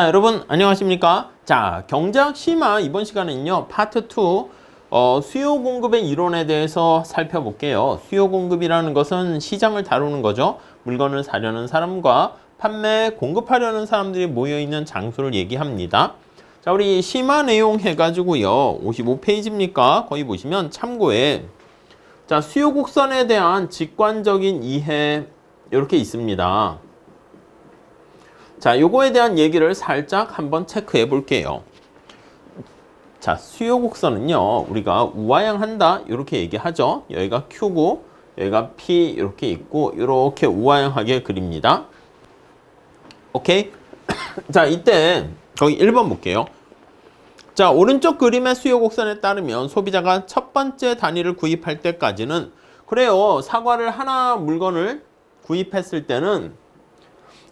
자, 여러분 안녕하십니까? 자, 경제학 심화 이번 시간에는요 파트 2 수요 공급의 이론에 대해서 살펴볼게요. 수요 공급이라는 것은 시장을 다루는 거죠. 물건을 사려는 사람과 판매, 공급하려는 사람들이 모여있는 장소를 얘기합니다. 자, 우리 심화 내용 해가지고요 55페이지입니까? 거기 보시면 참고에 자, 수요 곡선에 대한 직관적인 이해 이렇게 있습니다. 자, 요거에 대한 얘기를 살짝 한번 체크해 볼게요. 자, 수요 곡선은요, 우리가 우하향한다 이렇게 얘기하죠. 여기가 Q고 여기가 P 이렇게 있고 이렇게 우하향하게 그립니다. 오케이? 자, 이때 거기 1번 볼게요. 자, 오른쪽 그림의 수요 곡선에 따르면 소비자가 첫 번째 단위를 구입할 때까지는 그래요. 사과를 하나 물건을 구입했을 때는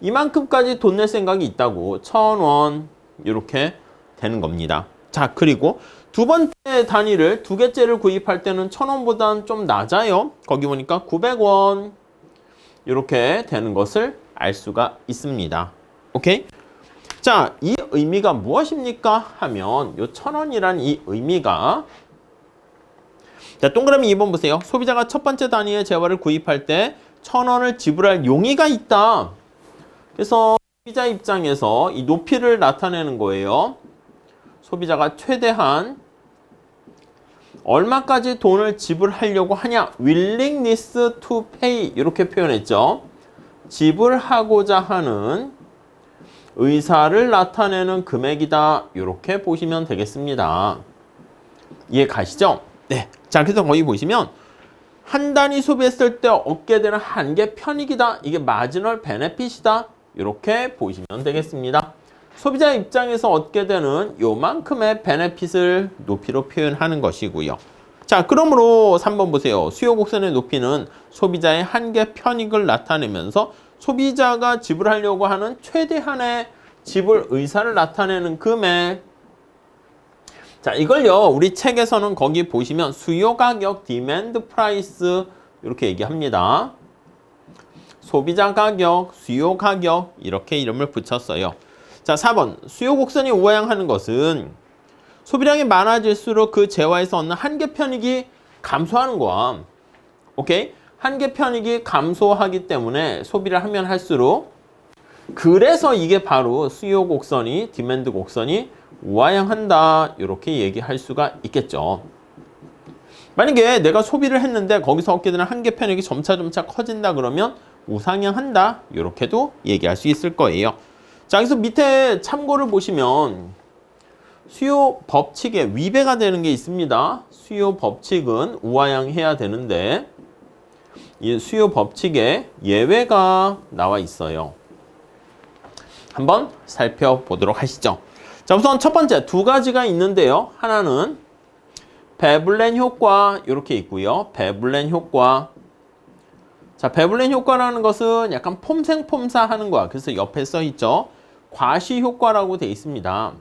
이만큼까지 돈 낼 생각이 있다고 1,000원 이렇게 되는 겁니다. 자, 그리고 두 번째 단위를 두 개째를 구입할 때는 1,000원보다는 좀 낮아요. 거기 보니까 900원 이렇게 되는 것을 알 수가 있습니다. 오케이? 자, 이 의미가 무엇입니까? 하면 이 1,000원이란 이 의미가 자, 동그라미 2번 보세요. 소비자가 첫 번째 단위의 재화를 구입할 때 1,000원을 지불할 용의가 있다. 그래서 소비자 입장에서 이 높이를 나타내는 거예요. 소비자가 최대한 얼마까지 돈을 지불하려고 하냐? willingness to pay 이렇게 표현했죠. 지불하고자 하는 의사를 나타내는 금액이다. 이렇게 보시면 되겠습니다. 이해 가시죠? 네. 자, 그래서 거기 보시면 한 단위 소비했을 때 얻게 되는 한계 편익이다. 이게 마지널 베네핏이다. 이렇게 보시면 되겠습니다. 소비자 입장에서 얻게 되는 요만큼의 베네핏을 높이로 표현하는 것이고요. 자, 그러므로 3번 보세요. 수요 곡선의 높이는 소비자의 한계 편익을 나타내면서 소비자가 지불하려고 하는 최대한의 지불 의사를 나타내는 금액. 자, 이걸요 우리 책에서는 거기 보시면 수요 가격 디맨드 프라이스 이렇게 얘기합니다. 소비자 가격, 수요 가격 이렇게 이름을 붙였어요. 자, 4번 수요 곡선이 우하향하는 것은 소비량이 많아질수록 그 재화에서 얻는 한계 편익이 감소하는 거야. 오케이? 한계 편익이 감소하기 때문에 소비를 하면 할수록 그래서 이게 바로 수요 곡선이 디맨드 곡선이 우하향한다 이렇게 얘기할 수가 있겠죠. 만약에 내가 소비를 했는데 거기서 얻게 되는 한계 편익이 점차 커진다 그러면 우상향한다 이렇게도 얘기할 수 있을 거예요. 자, 여기서 밑에 참고를 보시면 수요 법칙에 위배가 되는 게 있습니다. 수요 법칙은 우하향해야 되는데 이 수요 법칙에 예외가 나와 있어요. 한번 살펴보도록 하시죠. 자, 우선 첫 번째 두 가지가 있는데요. 하나는 베블렌 효과 이렇게 있고요. 베블렌 효과. 자, 베블렌 효과라는 것은 약간 폼생폼사 하는 거야. 그래서 옆에 써 있죠. 과시 효과라고 돼 있습니다.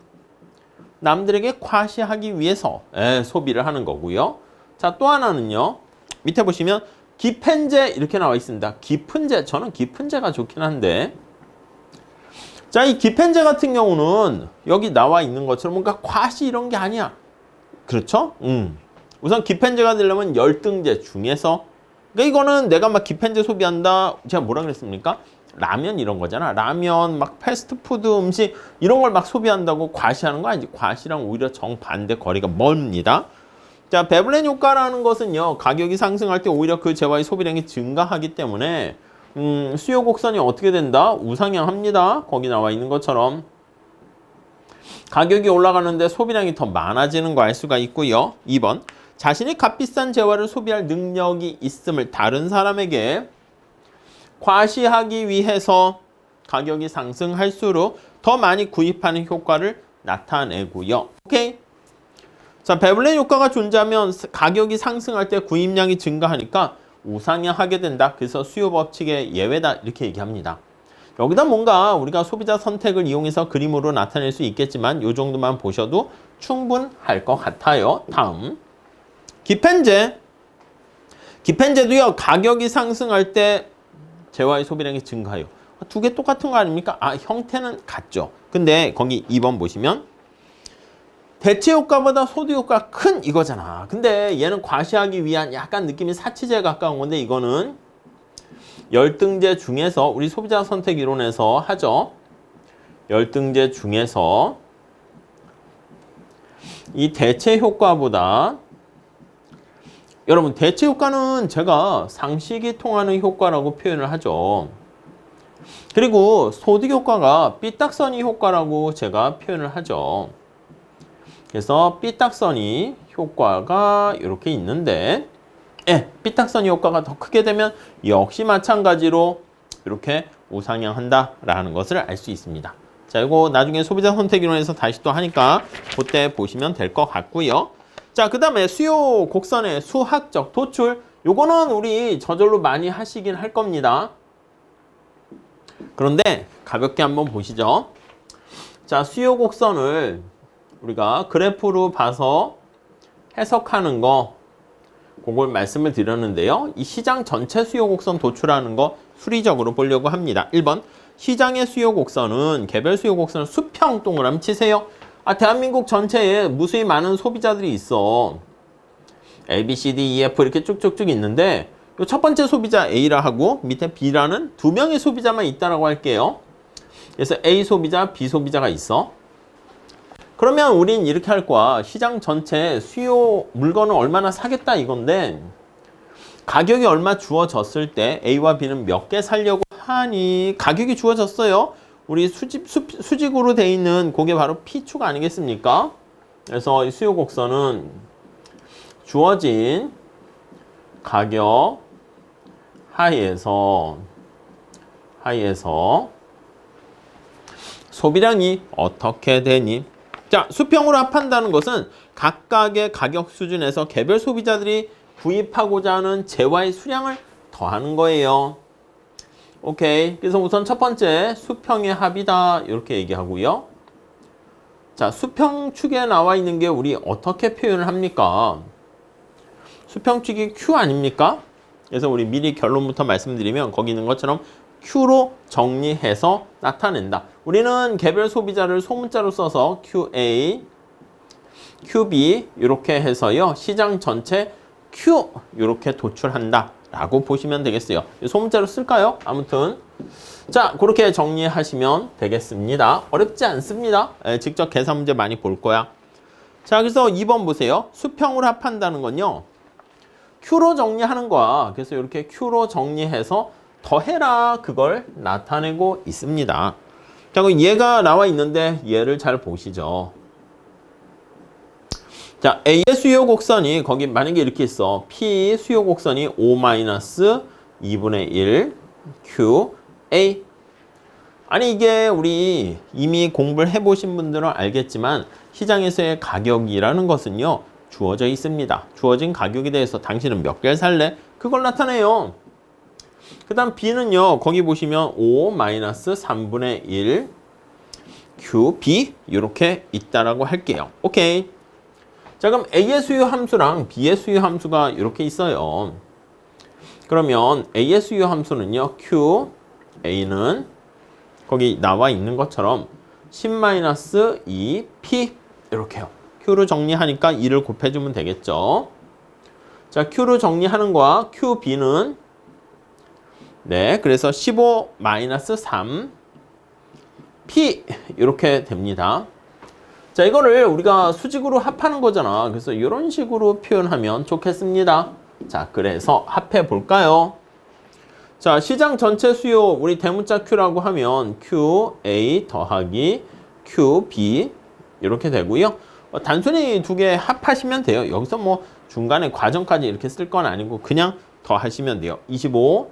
남들에게 과시하기 위해서 소비를 하는 거고요. 자, 또 하나는요. 밑에 보시면 기펜제 이렇게 나와 있습니다. 기픈제. 저는 기픈제가 좋긴 한데 자, 이 기펜제 같은 경우는 여기 나와 있는 것처럼 뭔가 과시 이런 게 아니야. 그렇죠? 우선 기펜제가 되려면 열등제 중에서 그러니까 이거는 내가 막 기펜제 소비한다. 제가 뭐라 그랬습니까? 라면 이런 거잖아. 라면, 막 패스트푸드 음식 이런 걸 막 소비한다고 과시하는 거 아니지. 과시랑 오히려 정반대 거리가 멀습니다. 자, 베블렌 효과라는 것은요. 가격이 상승할 때 오히려 그 재화의 소비량이 증가하기 때문에 수요 곡선이 어떻게 된다? 우상향합니다. 거기 나와 있는 것처럼. 가격이 올라가는데 소비량이 더 많아지는 거 알 수가 있고요. 2번. 자신이 값비싼 재화를 소비할 능력이 있음을 다른 사람에게 과시하기 위해서 가격이 상승할수록 더 많이 구입하는 효과를 나타내고요. 오케이? 자, 베블렌 효과가 존재하면 가격이 상승할 때 구입량이 증가하니까 우상향하게 된다. 그래서 수요 법칙의 예외다. 이렇게 얘기합니다. 여기다 뭔가 우리가 소비자 선택을 이용해서 그림으로 나타낼 수 있겠지만 이 정도만 보셔도 충분할 것 같아요. 다음. 기펜제. 기펜제도요. 가격이 상승할 때 재화의 소비량이 증가해요. 두 개 똑같은 거 아닙니까? 아, 형태는 같죠. 근데 거기 2번 보시면 대체 효과보다 소득 효과가 큰 이거잖아. 근데 얘는 과시하기 위한 약간 느낌이 사치제에 가까운 건데 이거는 열등제 중에서 우리 소비자 선택 이론에서 하죠. 열등제 중에서 이 대체 효과보다 여러분 대체 효과는 제가 상식이 통하는 효과라고 표현을 하죠. 그리고 소득 효과가 삐딱선이 효과라고 제가 표현을 하죠. 그래서 삐딱선이 효과가 이렇게 있는데 삐딱선이 효과가 더 크게 되면 역시 마찬가지로 이렇게 우상향한다라는 것을 알 수 있습니다. 자, 이거 나중에 소비자 선택 이론에서 다시 또 하니까 그때 보시면 될 것 같고요. 자, 그 다음에 수요 곡선의 수학적 도출. 요거는 우리 저절로 많이 하시긴 할 겁니다. 그런데 가볍게 한번 보시죠. 자, 수요 곡선을 우리가 그래프로 봐서 해석하는 거 그걸 말씀을 드렸는데요. 이 시장 전체 수요 곡선 도출하는 거 수리적으로 보려고 합니다. 1번 시장의 수요 곡선은 개별 수요 곡선을 수평 동그라미 치세요. 아, 대한민국 전체에 무수히 많은 소비자들이 있어. A, B, C, D, E, F 이렇게 쭉쭉쭉 있는데 요 첫 번째 소비자 A라 하고 밑에 B라는 두 명의 소비자만 있다라고 할게요. 그래서 A 소비자, B 소비자가 있어. 그러면 우린 이렇게 할 거야. 시장 전체 수요 물건을 얼마나 사겠다 이건데 가격이 얼마 주어졌을 때 A와 B는 몇 개 살려고 하니 가격이 주어졌어요. 우리 수직으로 돼 있는 그게 바로 P축 아니겠습니까? 그래서 이 수요 곡선은 주어진 가격 하에서 소비량이 어떻게 되니? 자, 수평으로 합한다는 것은 각각의 가격 수준에서 개별 소비자들이 구입하고자 하는 재화의 수량을 더하는 거예요. 오케이. 그래서 우선 첫 번째 수평의 합이다 이렇게 얘기하고요. 자, 수평축에 나와 있는 게 우리 어떻게 표현을 합니까? 수평축이 Q 아닙니까? 그래서 우리 미리 결론부터 말씀드리면 거기 있는 것처럼 Q로 정리해서 나타낸다. 우리는 개별 소비자를 소문자로 써서 QA, QB 이렇게 해서요. 시장 전체 Q 이렇게 도출한다 라고 보시면 되겠어요. 소문자로 쓸까요? 아무튼 자, 그렇게 정리하시면 되겠습니다. 어렵지 않습니다. 직접 계산 문제 많이 볼 거야. 자, 그래서 2번 보세요. 수평으로 합한다는 건요. Q로 정리하는 거야. 그래서 이렇게 Q로 정리해서 더해라 그걸 나타내고 있습니다. 자, 그럼 얘가 나와 있는데 얘를 잘 보시죠. 자, A의 수요 곡선이 거기 만약에 이렇게 있어. P 수요 곡선이 5-2분의 1 Q A. 아니 이게 우리 이미 공부를 해보신 분들은 알겠지만 시장에서의 가격이라는 것은요. 주어져 있습니다. 주어진 가격에 대해서 당신은 몇 개를 살래? 그걸 나타내요. 그 다음 B는요. 거기 보시면 5-3분의 1 Q, B 이렇게 있다라고 할게요. 오케이. 자, 그럼 A의 수요 함수랑 B의 수요 함수가 이렇게 있어요. 그러면 A의 수요 함수는요. Q, A는 거기 나와 있는 것처럼 10-2 P 이렇게요. Q로 정리하니까 2를 곱해주면 되겠죠. 자, Q로 정리하는 거와 QB는 네, 그래서 15-3 P 이렇게 됩니다. 자, 이거를 우리가 수직으로 합하는 거잖아. 그래서 이런 식으로 표현하면 좋겠습니다. 자, 그래서 합해 볼까요? 자, 시장 전체 수요 우리 대문자 Q라고 하면 QA 더하기 QB 이렇게 되고요. 단순히 두 개 합하시면 돼요. 여기서 뭐 중간에 과정까지 이렇게 쓸 건 아니고 그냥 더 하시면 돼요. 25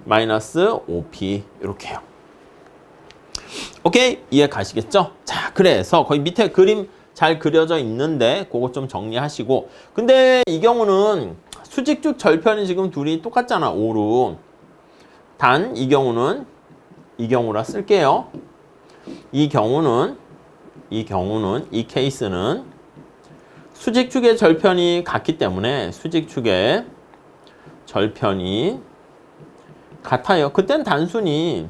마이너스 5P 이렇게요. 오케이? 이해 가시겠죠? 자, 그래서 거기 밑에 그림 잘 그려져 있는데 그거 좀 정리하시고 근데 이 경우는 수직축 절편이 지금 둘이 똑같잖아. 5로. 단 이 경우는 이 경우라 쓸게요. 이 케이스는 수직축의 절편이 같기 때문에 수직축의 절편이 같아요. 그땐 단순히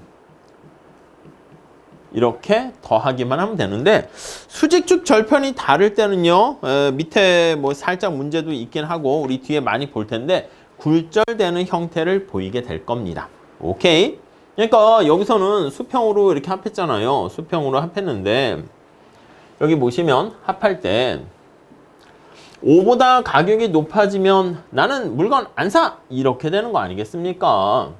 이렇게 더하기만 하면 되는데 수직축 절편이 다를 때는요 밑에 뭐 살짝 문제도 있긴 하고 우리 뒤에 많이 볼 텐데 굴절되는 형태를 보이게 될 겁니다. 오케이? 그러니까 여기서는 수평으로 이렇게 합했잖아요. 수평으로 합했는데 여기 보시면 합할 때 5보다 가격이 높아지면 나는 물건 안 사! 이렇게 되는 거 아니겠습니까?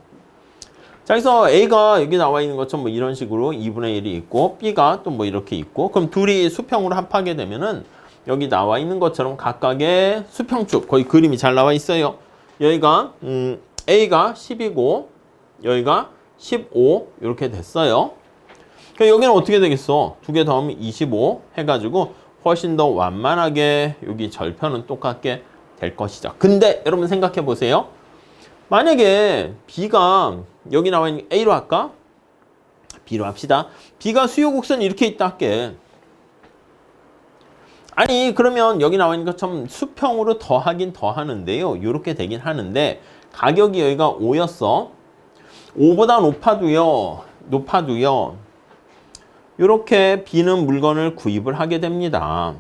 자, 그래서 A가 여기 나와 있는 것처럼 뭐 이런 식으로 2분의 1이 있고 B가 또 뭐 이렇게 있고 그럼 둘이 수평으로 합하게 되면은 여기 나와 있는 것처럼 각각의 수평축 거의 그림이 잘 나와 있어요. 여기가 A가 10이고 여기가 15 이렇게 됐어요. 그럼 여기는 어떻게 되겠어? 두 개 더하면 25 해가지고 훨씬 더 완만하게 여기 절편은 똑같게 될 것이죠. 근데 여러분 생각해 보세요. 만약에 B가 여기 나와 있는 A로 할까? B로 합시다. B가 수요 곡선이 이렇게 있다 할게. 아니 그러면 여기 나와 있는 것처럼 수평으로 더하긴 더하는데요. 이렇게 되긴 하는데 가격이 여기가 5였어. 5보다 높아도요. 이렇게 B는 물건을 구입을 하게 됩니다.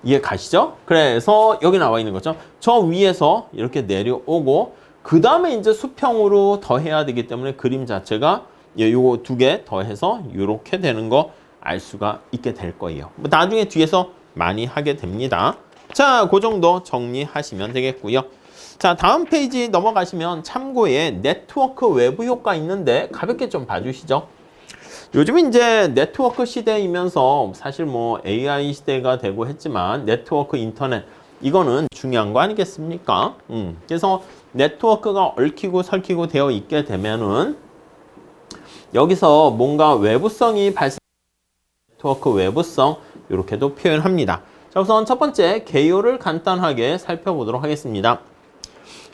이해 가시죠? 그래서 여기 나와 있는 것처럼 저 위에서 이렇게 내려오고 그 다음에 이제 수평으로 더해야 되기 때문에 그림 자체가 요거 두 개 더해서 이렇게 되는 거 알 수가 있게 될 거예요. 뭐 나중에 뒤에서 많이 하게 됩니다. 자, 그 정도 정리하시면 되겠고요. 자, 다음 페이지 넘어가시면 참고에 네트워크 외부 효과 있는데 가볍게 좀 봐주시죠. 요즘 이제 네트워크 시대이면서 사실 뭐 AI 시대가 되고 했지만 네트워크 인터넷 이거는 중요한 거 아니겠습니까? 그래서 네트워크가 얽히고 설키고 되어 있게 되면은 여기서 뭔가 외부성이 발생 네트워크 외부성 이렇게도 표현합니다. 자, 우선 첫 번째 개요를 간단하게 살펴보도록 하겠습니다.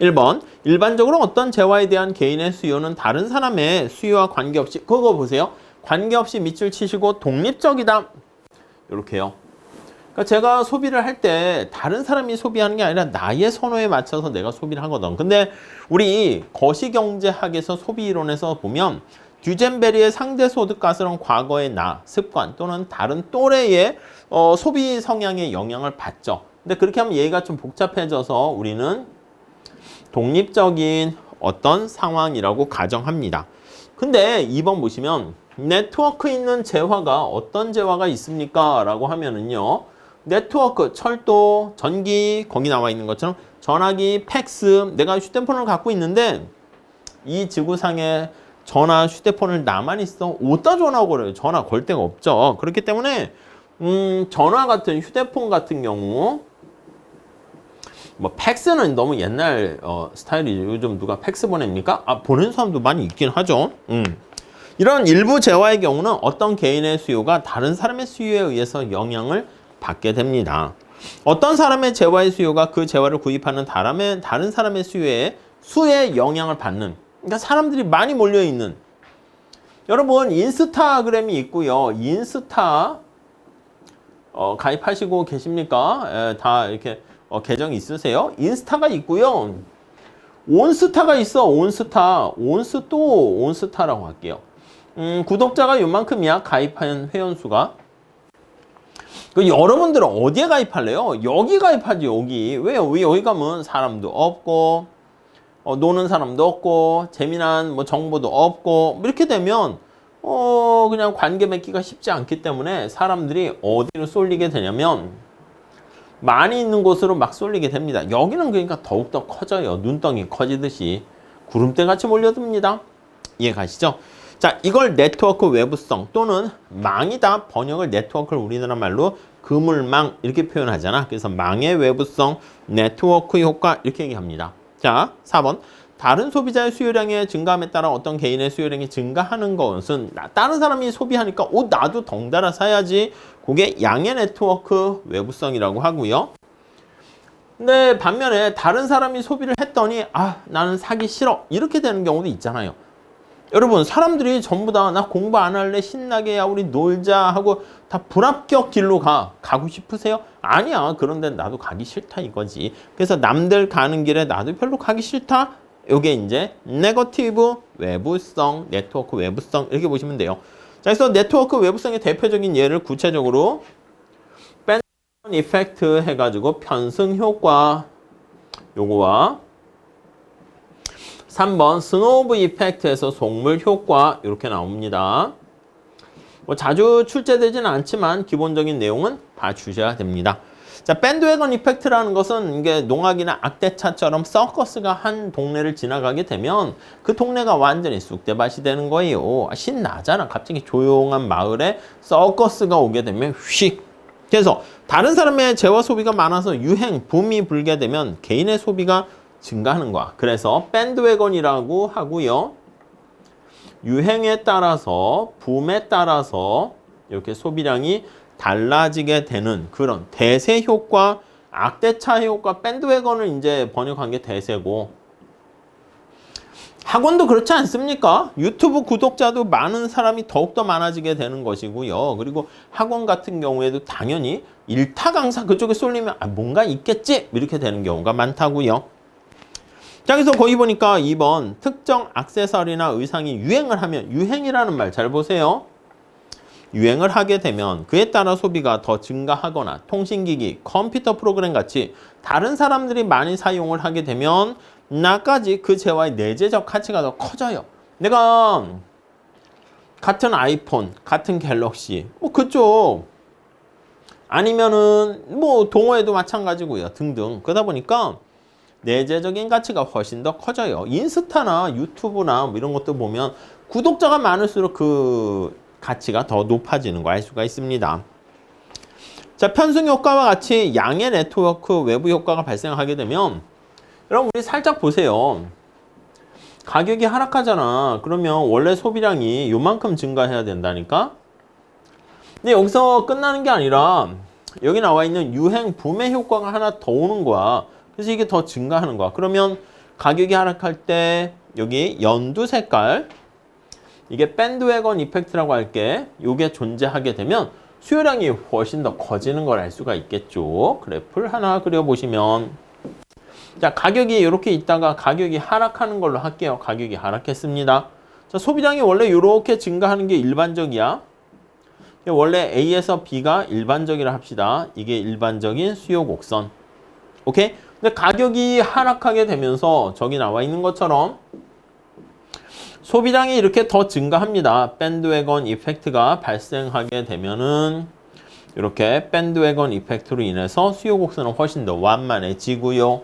1번 일반적으로 어떤 재화에 대한 개인의 수요는 다른 사람의 수요와 관계없이 그거 보세요. 관계없이 밑줄 치시고 독립적이다. 이렇게요. 그러니까 제가 소비를 할 때 다른 사람이 소비하는 게 아니라 나의 선호에 맞춰서 내가 소비를 하거든. 근데 우리 거시경제학에서 소비이론에서 보면 듀젠베리의 상대소득가설은 과거의 나, 습관 또는 다른 또래의 소비 성향의 영향을 받죠. 근데 그렇게 하면 얘가 좀 복잡해져서 우리는 독립적인 어떤 상황이라고 가정합니다. 근데 2번 보시면 네트워크 있는 재화가 어떤 재화가 있습니까? 라고 하면은요. 네트워크, 철도, 전기, 거기 나와 있는 것처럼 전화기, 팩스, 내가 휴대폰을 갖고 있는데 이 지구상에 전화, 휴대폰을 나만 있어. 어디다 전화 걸어요? 전화 걸 데가 없죠. 그렇기 때문에 전화 같은 휴대폰 같은 경우 뭐 팩스는 너무 옛날 스타일이죠. 요즘 누가 팩스 보냅니까? 아, 보내는 사람도 많이 있긴 하죠. 이런 일부 재화의 경우는 어떤 개인의 수요가 다른 사람의 수요에 의해서 영향을 받게 됩니다. 어떤 사람의 재화의 수요가 그 재화를 구입하는 다른 사람의 수요에 영향을 받는 그러니까 사람들이 많이 몰려있는 여러분 인스타그램이 있고요. 인스타 가입하시고 계십니까? 다 이렇게 계정 있으세요? 인스타가 있고요. 온스타가 있어. 온스타라고 할게요. 구독자가 요만큼이야. 가입한 회원수가. 여러분들은 어디에 가입할래요? 여기 가입하지. 여기. 왜요? 왜 여기 가면 사람도 없고 노는 사람도 없고 재미난 뭐 정보도 없고 이렇게 되면 그냥 관계 맺기가 쉽지 않기 때문에 사람들이 어디로 쏠리게 되냐면 많이 있는 곳으로 막 쏠리게 됩니다. 여기는 그러니까 더욱더 커져요. 눈덩이 커지듯이 구름대 같이 몰려듭니다. 이해 가시죠? 자, 이걸 네트워크 외부성 또는 망이다. 번역을 네트워크를 우리나라 말로 그물망 이렇게 표현하잖아. 그래서 망의 외부성, 네트워크 효과 이렇게 얘기합니다. 자, 4번. 다른 소비자의 수요량의 증가함에 따라 어떤 개인의 수요량이 증가하는 것은 다른 사람이 소비하니까 나도 덩달아 사야지. 그게 양의 네트워크 외부성이라고 하고요. 근데 반면에 다른 사람이 소비를 했더니 나는 사기 싫어. 이렇게 되는 경우도 있잖아요. 여러분 사람들이 전부 다 나 공부 안 할래 신나게 우리 놀자 하고 다 불합격 길로 가고 싶으세요? 아니야. 그런데 나도 가기 싫다 이거지. 그래서 남들 가는 길에 나도 별로 가기 싫다. 요게 이제 네거티브 외부성, 네트워크 외부성 이렇게 보시면 돼요. 자, 그래서 네트워크 외부성의 대표적인 예를 구체적으로 밴드 이펙트 해가지고 편승 효과 요거와 3번 스노브 이펙트에서 속물 효과 이렇게 나옵니다. 뭐 자주 출제되지는 않지만 기본적인 내용은 봐주셔야 됩니다. 자, 밴드웨건 이펙트라는 것은 이게 농악이나 악대차처럼 서커스가 한 동네를 지나가게 되면 그 동네가 완전히 쑥대밭이 되는 거예요. 신나잖아. 갑자기 조용한 마을에 서커스가 오게 되면 휙. 그래서 다른 사람의 재화 소비가 많아서 유행, 붐이 불게 되면 개인의 소비가 증가하는 거야. 그래서 밴드웨건이라고 하고요. 유행에 따라서, 붐에 따라서 이렇게 소비량이 달라지게 되는 그런 대세 효과, 악대차 효과, 밴드웨건을 이제 번역한 게 대세고, 학원도 그렇지 않습니까? 유튜브 구독자도 많은 사람이 더욱더 많아지게 되는 것이고요. 그리고 학원 같은 경우에도 당연히 일타 강사 그쪽에 쏠리면 뭔가 있겠지? 이렇게 되는 경우가 많다고요. 자, 그래서 거기 보니까 2번 특정 액세서리나 의상이 유행을 하면, 유행이라는 말 잘 보세요. 유행을 하게 되면 그에 따라 소비가 더 증가하거나 통신기기, 컴퓨터 프로그램 같이 다른 사람들이 많이 사용을 하게 되면 나까지 그 재화의 내재적 가치가 더 커져요. 내가 같은 아이폰, 같은 갤럭시, 뭐 그쪽 아니면은 뭐 동호회도 마찬가지고요. 등등. 그러다 보니까 내재적인 가치가 훨씬 더 커져요. 인스타나 유튜브나 뭐 이런 것도 보면 구독자가 많을수록 그 가치가 더 높아지는 거 알 수가 있습니다. 자, 편승 효과와 같이 양의 네트워크 외부 효과가 발생하게 되면 여러분 우리 살짝 보세요. 가격이 하락하잖아. 그러면 원래 소비량이 요만큼 증가해야 된다니까? 근데 여기서 끝나는 게 아니라 여기 나와 있는 유행 붐의 효과가 하나 더 오는 거야. 그래서 이게 더 증가하는 거야. 그러면 가격이 하락할 때 여기 연두 색깔, 이게 밴드웨건 이펙트라고 할게. 이게 존재하게 되면 수요량이 훨씬 더 커지는 걸 알 수가 있겠죠. 그래프를 하나 그려보시면, 자, 가격이 이렇게 있다가 가격이 하락하는 걸로 할게요. 가격이 하락했습니다. 자, 소비량이 원래 이렇게 증가하는 게 일반적이야. 원래 A에서 B가 일반적이라 합시다. 이게 일반적인 수요 곡선. 오케이? 근데 가격이 하락하게 되면서 저기 나와 있는 것처럼 소비량이 이렇게 더 증가합니다. 밴드웨건 이펙트가 발생하게 되면은 이렇게 밴드웨건 이펙트로 인해서 수요 곡선은 훨씬 더 완만해지고요.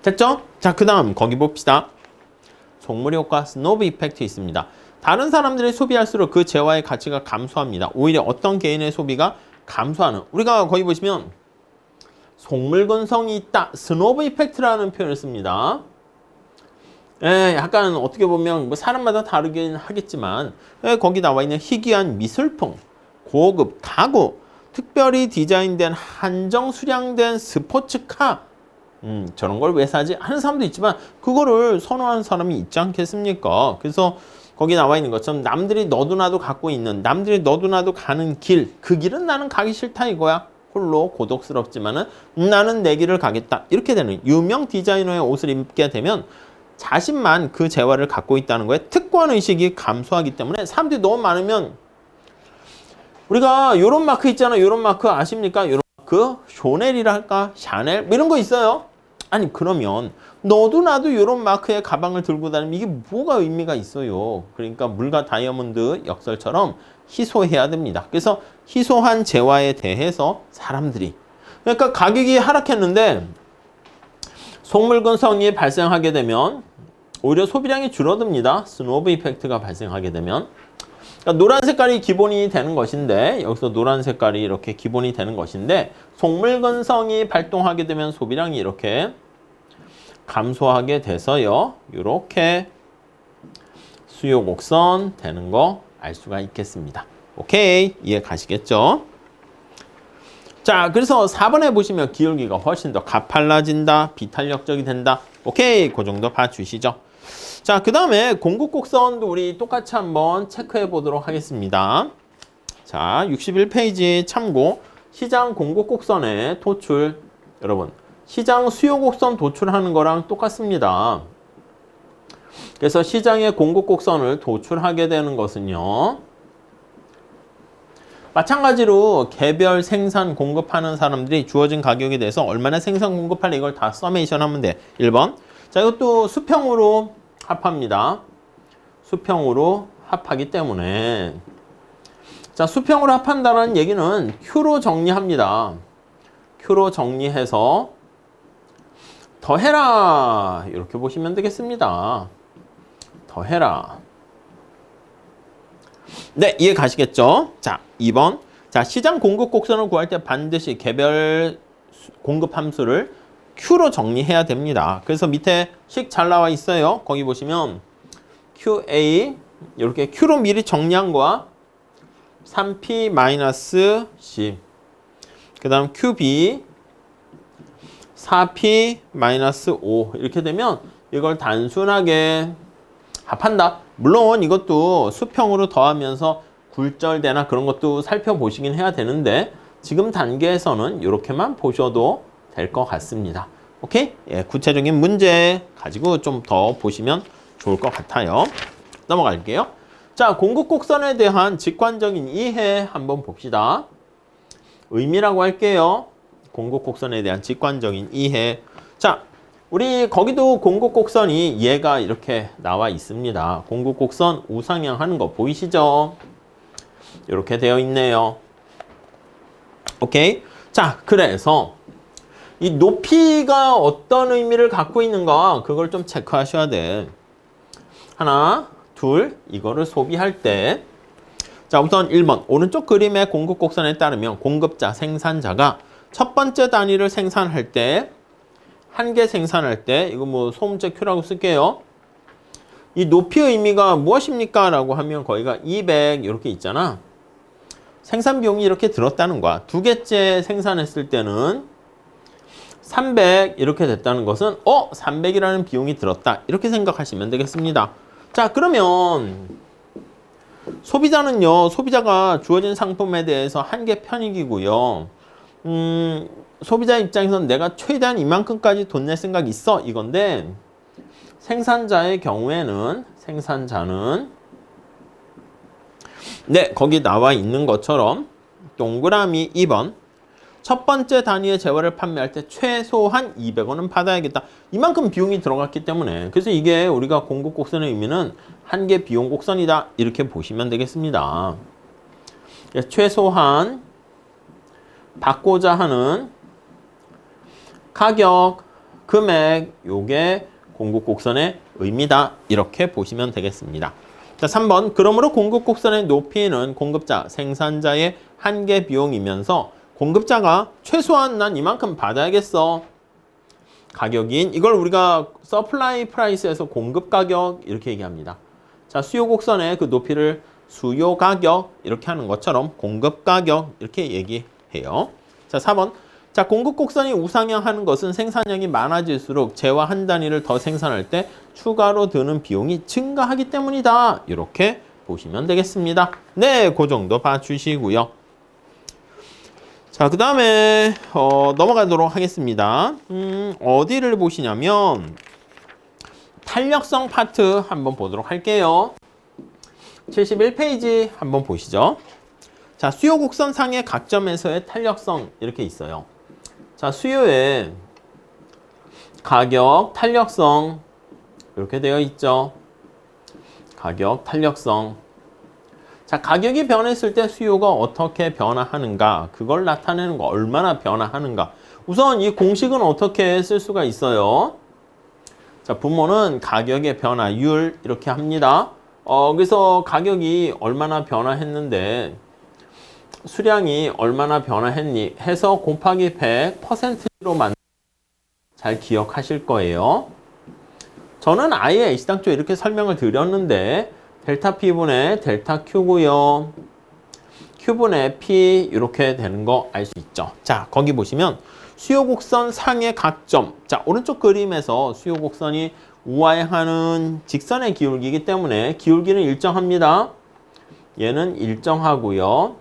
됐죠? 자, 그 다음 거기 봅시다. 속물 효과 스노브 이펙트 있습니다. 다른 사람들이 소비할수록 그 재화의 가치가 감소합니다. 오히려 어떤 개인의 소비가 감소하는, 우리가 거기 보시면 속물 근성이 있다. 스노브 이펙트라는 표현을 씁니다. 예, 약간 어떻게 보면 뭐 사람마다 다르긴 하겠지만, 예, 거기 나와 있는 희귀한 미술품, 고급 가구, 특별히 디자인된 한정 수량된 스포츠카, 저런 걸 왜 사지? 하는 사람도 있지만 그거를 선호하는 사람이 있지 않겠습니까? 그래서 거기 나와 있는 것처럼 남들이 너도나도 갖고 있는, 남들이 너도나도 가는 길, 그 길은 나는 가기 싫다 이거야. 홀로 고독스럽지만은 나는 내 길을 가겠다. 이렇게 되는 유명 디자이너의 옷을 입게 되면 자신만 그 재화를 갖고 있다는 거에 특권의식이 감소하기 때문에 사람들이 너무 많으면, 우리가 요런 마크 있잖아. 요런 마크 아십니까? 요런 마크 쇼넬이라 할까? 샤넬? 뭐 이런 거 있어요. 아니, 그러면 너도 나도 요런 마크의 가방을 들고 다니면 이게 뭐가 의미가 있어요. 그러니까 물과 다이아몬드 역설처럼 희소해야 됩니다. 그래서 희소한 재화에 대해서 사람들이, 그러니까 가격이 하락했는데 속물 근성이 발생하게 되면 오히려 소비량이 줄어듭니다. 스노브 이펙트가 발생하게 되면. 그러니까 노란 색깔이 기본이 되는 것인데, 여기서 노란 색깔이 이렇게 기본이 되는 것인데, 속물 근성이 발동하게 되면 소비량이 이렇게 감소하게 돼서요. 이렇게 수요 곡선 되는 거 알 수가 있겠습니다. 오케이, 이해 가시겠죠? 자, 그래서 4번에 보시면 기울기가 훨씬 더 가팔라진다, 비탄력적이 된다. 오케이, 그 정도 봐주시죠. 자, 그 다음에 공급 곡선도 우리 똑같이 한번 체크해 보도록 하겠습니다. 자, 61페이지 참고 시장 공급 곡선의 토출. 여러분, 시장 수요 곡선 도출하는 거랑 똑같습니다. 그래서 시장의 공급 곡선을 도출하게 되는 것은요. 마찬가지로 개별 생산 공급하는 사람들이 주어진 가격에 대해서 얼마나 생산 공급할래 이걸 다 서메이션 하면 돼. 1번. 자, 이것도 수평으로 합합니다. 수평으로 합하기 때문에 자, 수평으로 합한다는 얘기는 Q로 정리합니다. Q로 정리해서 더해라 이렇게 보시면 되겠습니다. 더해라. 네, 이해 가시겠죠? 자, 2번. 자, 시장 공급 곡선을 구할 때 반드시 개별 공급 함수를 Q로 정리해야 됩니다. 그래서 밑에 식 잘 나와 있어요. 거기 보시면 QA 이렇게 Q로 미리 정리한 거와 3P-C 그 다음 QB 4P-5 이렇게 되면 이걸 단순하게 합한다. 물론 이것도 수평으로 더하면서 굴절되나 그런 것도 살펴보시긴 해야 되는데 지금 단계에서는 이렇게만 보셔도 될 것 같습니다. 오케이? 예, 구체적인 문제 가지고 좀 더 보시면 좋을 것 같아요. 넘어갈게요. 자, 공급 곡선에 대한 직관적인 이해 한번 봅시다. 의미라고 할게요. 공급 곡선에 대한 직관적인 이해. 자, 우리 거기도 공급 곡선이 얘가 이렇게 나와 있습니다. 공급 곡선 우상향 하는 거 보이시죠? 이렇게 되어 있네요. 오케이? 자, 그래서 이 높이가 어떤 의미를 갖고 있는가 그걸 좀 체크하셔야 돼. 하나, 둘, 이거를 소비할 때 자, 우선 1번 오른쪽 그림의 공급 곡선에 따르면 공급자, 생산자가 첫 번째 단위를 생산할 때 한 개 생산할 때 이거 뭐 소문자 Q라고 쓸게요. 이 높이의 의미가 무엇입니까? 라고 하면 거기가 200 이렇게 있잖아. 생산 비용이 이렇게 들었다는 거야. 두 개째 생산했을 때는 300 이렇게 됐다는 것은 300이라는 비용이 들었다. 이렇게 생각하시면 되겠습니다. 자, 그러면 소비자는요. 소비자가 주어진 상품에 대해서 한 개 편익이고요. 소비자 입장에서는 내가 최대한 이만큼까지 돈 낼 생각이 있어 이건데 생산자의 경우에는 생산자는 네 거기 나와 있는 것처럼 동그라미 2번 첫 번째 단위의 재화를 판매할 때 최소한 200원은 받아야겠다. 이만큼 비용이 들어갔기 때문에 그래서 이게 우리가 공급 곡선의 의미는 한 개 비용 곡선이다 이렇게 보시면 되겠습니다. 최소한 받고자 하는 가격, 금액, 요게 공급 곡선의 의미다. 이렇게 보시면 되겠습니다. 자, 3번. 그러므로 공급 곡선의 높이는 공급자, 생산자의 한 개 비용이면서 공급자가 최소한 난 이만큼 받아야겠어. 가격인 이걸 우리가 서플라이 프라이스에서 공급 가격 이렇게 얘기합니다. 자, 수요 곡선의 그 높이를 수요 가격 이렇게 하는 것처럼 공급 가격 이렇게 얘기해요. 자, 4번. 자, 공급 곡선이 우상향하는 것은 생산량이 많아질수록 재화 한 단위를 더 생산할 때 추가로 드는 비용이 증가하기 때문이다. 이렇게 보시면 되겠습니다. 네, 그 정도 봐주시고요. 자, 그 다음에 넘어가도록 하겠습니다. 어디를 보시냐면 탄력성 파트 한번 보도록 할게요. 71페이지 한번 보시죠. 자, 수요 곡선 상의 각점에서의 탄력성 이렇게 있어요. 자, 수요의 가격, 탄력성 이렇게 되어 있죠. 가격, 탄력성. 자, 가격이 변했을 때 수요가 어떻게 변화하는가 그걸 나타내는 거 얼마나 변화하는가. 우선 이 공식은 어떻게 쓸 수가 있어요. 자, 분모는 가격의 변화율 이렇게 합니다. 그래서 가격이 얼마나 변화했는데 수량이 얼마나 변화했니 해서 곱하기 100%로 잘 기억하실 거예요. 저는 아예 H당초에 이렇게 설명을 드렸는데 델타 P분의 델타 Q고요. Q분의 P 이렇게 되는 거 알 수 있죠. 자, 거기 보시면 수요 곡선 상의 각점. 자, 오른쪽 그림에서 수요 곡선이 우하향하는 직선의 기울기이기 때문에 기울기는 일정합니다. 얘는 일정하고요.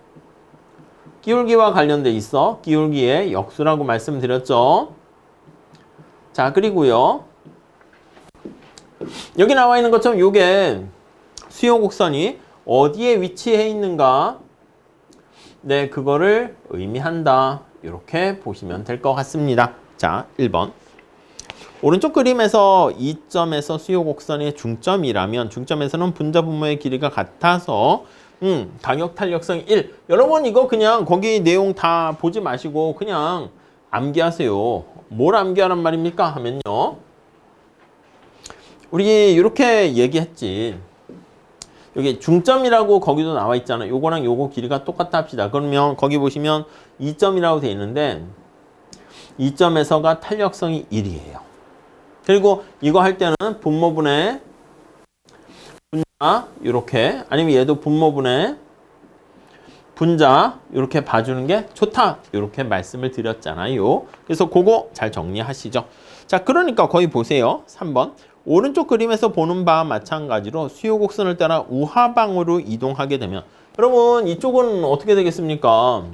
기울기와 관련돼 있어 기울기의 역수라고 말씀드렸죠. 자, 그리고요. 여기 나와 있는 것처럼 요게 수요 곡선이 어디에 위치해 있는가? 네, 그거를 의미한다. 이렇게 보시면 될 것 같습니다. 자, 1번. 오른쪽 그림에서 이점에서 수요 곡선의 중점이라면 중점에서는 분자 분모의 길이가 같아서 가격 탄력성 1. 여러분 이거 그냥 거기 내용 다 보지 마시고 그냥 암기하세요. 뭘 암기하란 말입니까? 하면요. 우리 이렇게 얘기했지. 여기 중점이라고 거기도 나와 있잖아요. 요거랑 요거 길이가 똑같다 합시다. 그러면 거기 보시면 2점이라고 돼 있는데 2점에서가 탄력성이 1이에요. 그리고 이거 할 때는 분모분의 분자 이렇게 아니면 얘도 분모분의 분자 이렇게 봐주는 게 좋다. 이렇게 말씀을 드렸잖아요. 그래서 그거 잘 정리하시죠. 자, 그러니까 거기 보세요. 3번. 오른쪽 그림에서 보는 바와 마찬가지로 수요 곡선을 따라 우하방으로 이동하게 되면 여러분 이쪽은 어떻게 되겠습니까?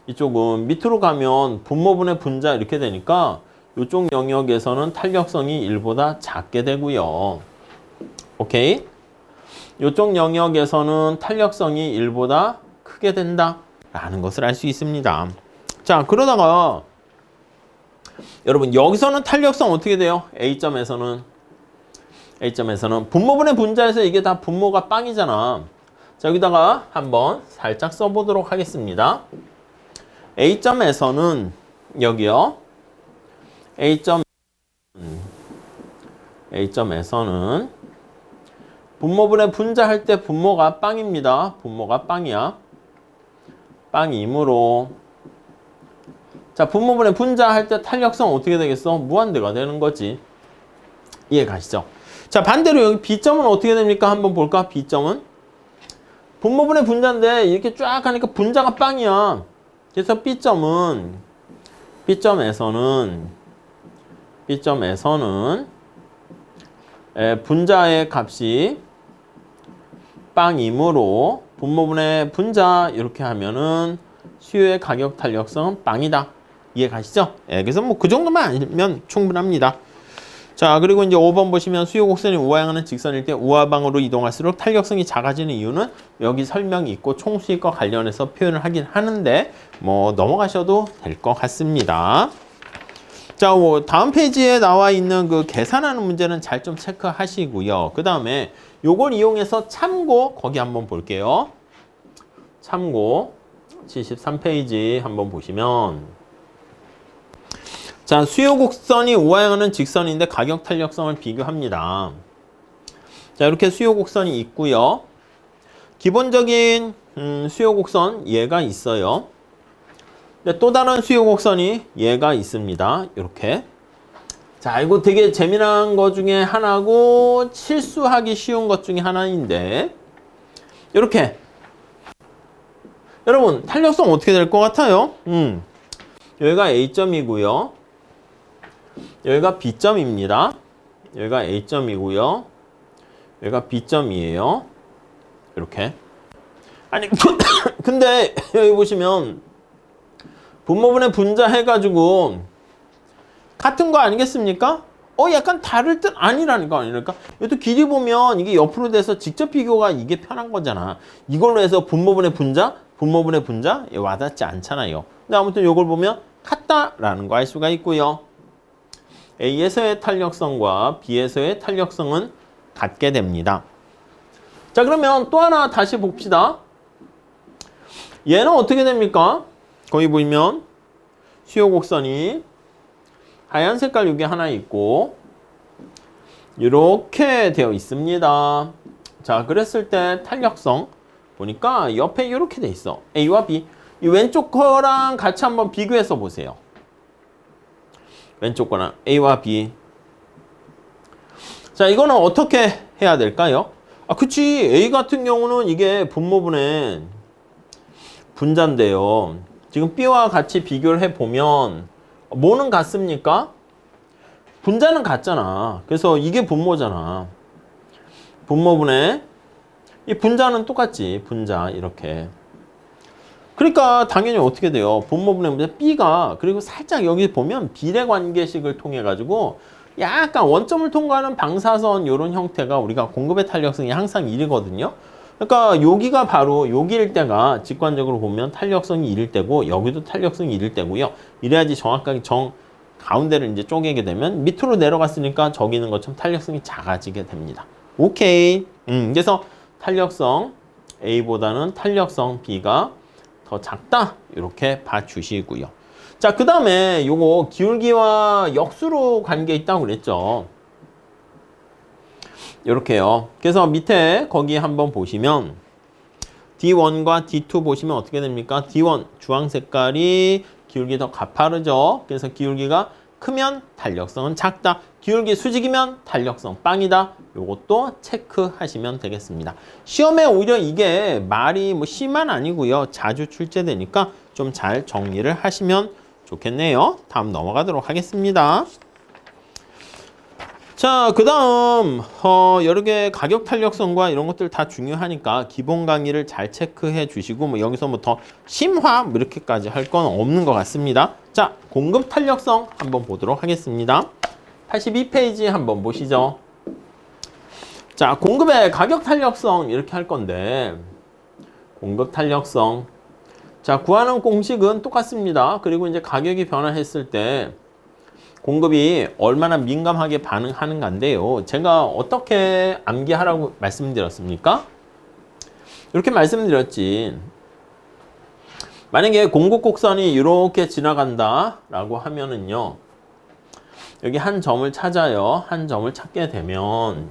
이쪽은 밑으로 가면 분모분의 분자 이렇게 되니까 이쪽 영역에서는 탄력성이 1보다 작게 되고요. 오케이? 이쪽 영역에서는 탄력성이 1보다 크게 된다라는 것을 알 수 있습니다. 자, 그러다가 여러분 여기서는 탄력성 어떻게 돼요? A점에서는 분모분의 분자에서 이게 다 분모가 빵이잖아. 자, 여기다가 한번 살짝 써보도록 하겠습니다. A점에서는 여기요. A점에서는 분모분의 분자 할 때 분모가 빵입니다. 분모가 빵이야. 빵이므로 자, 분모분의 분자 할 때 탄력성 어떻게 되겠어? 무한대가 되는 거지. 이해 가시죠? 자, 반대로 여기 B점은 어떻게 됩니까? 한번 볼까? B점은 분모분의 분자인데 이렇게 쫙 하니까 분자가 빵이야. 그래서 B점에서는 분자의 값이 빵이므로 분모분의 분자 이렇게 하면은 수요의 가격 탄력성은 빵이다. 이해 가시죠? 그래서 뭐 그 정도만 알면 충분합니다. 자, 그리고 이제 5번 보시면 수요 곡선이 우하향하는 직선일 때 우하방으로 이동할수록 탄력성이 작아지는 이유는 여기 설명이 있고 총수익과 관련해서 표현을 하긴 하는데 뭐 넘어가셔도 될 것 같습니다. 자, 다음 페이지에 나와 있는 그 계산하는 문제는 잘 좀 체크하시고요. 그 다음에 요걸 이용해서 참고 거기 한번 볼게요. 참고 73페이지 한번 보시면 자, 수요 곡선이 우하향하는 직선인데 가격 탄력성을 비교합니다. 자, 이렇게 수요 곡선이 있고요. 기본적인 수요 곡선 얘가 있어요. 또 다른 수요 곡선이 얘가 있습니다. 이렇게. 자, 이거 되게 재미난 것 중에 하나고 실수하기 쉬운 것 중에 하나인데 이렇게 여러분 탄력성 어떻게 될 것 같아요? 여기가 A점이고요. 여기가 B점입니다. 여기가 A점이고요. 여기가 B점이에요. 이렇게. 아니 근데 여기 보시면 분모분의 분자 해가지고 같은 거 아니겠습니까? 약간 다를 듯 아니라니까. 이것도 길이 보면 이게 옆으로 돼서 직접 비교가 이게 편한 거잖아. 이걸로 해서 분모분의 분자 와닿지 않잖아요. 근데 아무튼 이걸 보면 같다라는 거 알 수가 있고요. A에서의 탄력성과 B에서의 탄력성은 같게 됩니다. 자, 그러면 또 하나 다시 봅시다. 얘는 어떻게 됩니까? 거기 보면 수요 곡선이 하얀 색깔 여기 하나 있고 이렇게 되어 있습니다. 자, 그랬을 때 탄력성 보니까 옆에 이렇게 돼 있어. A와 B. 이 왼쪽 거랑 같이 한번 비교해서 보세요. 왼쪽 거랑 A와 B. 자, 이거는 어떻게 해야 될까요? 그치. A 같은 경우는 이게 분모분의 분자인데요. 지금 B와 같이 비교를 해보면 뭐는 같습니까? 분자는 같잖아. 그래서 이게 분모잖아. 분모분의 이 분자는 똑같지. 분자 이렇게. 그러니까 당연히 어떻게 돼요? 분모분의 문제 B가 그리고 살짝 여기 보면 비례관계식을 통해 가지고 약간 원점을 통과하는 방사선 이런 형태가 우리가 공급의 탄력성이 항상 1이거든요. 그러니까 여기가 바로 여기일 때가 직관적으로 보면 탄력성이 1일 때고 여기도 탄력성이 1일 때고요. 이래야지 정확하게 가운데를 이제 쪼개게 되면 밑으로 내려갔으니까 저기 있는 것처럼 탄력성이 작아지게 됩니다. 오케이. 그래서 탄력성 A보다는 탄력성 B가 더 작다. 이렇게 봐주시고요. 자, 그 다음에 요거 기울기와 역수로 관계 있다고 그랬죠. 이렇게요. 그래서 밑에 거기 한번 보시면 D1과 D2 보시면 어떻게 됩니까? D1 주황 색깔이 기울기 더 가파르죠. 그래서 기울기가 크면 탄력성은 작다. 기울기 수직이면 탄력성 빵이다. 요것도 체크하시면 되겠습니다. 시험에 오히려 이게 말이 뭐 C만 아니고요. 자주 출제되니까 좀 잘 정리를 하시면 좋겠네요. 다음 넘어가도록 하겠습니다. 자, 그 다음 여러 개 가격 탄력성과 이런 것들 다 중요하니까 기본 강의를 잘 체크해 주시고 뭐 여기서 뭐 더 심화 뭐 이렇게까지 할 건 없는 것 같습니다. 자, 공급 탄력성 한번 보도록 하겠습니다. 82페이지 한번 보시죠. 자, 공급의 가격 탄력성 이렇게 할 건데 공급 탄력성 자, 구하는 공식은 똑같습니다. 그리고 이제 가격이 변화했을 때 공급이 얼마나 민감하게 반응하는가인데요. 제가 어떻게 암기하라고 말씀드렸습니까? 이렇게 말씀드렸지. 만약에 공급 곡선이 이렇게 지나간다라고 하면은요. 여기 한 점을 찾아요. 한 점을 찾게 되면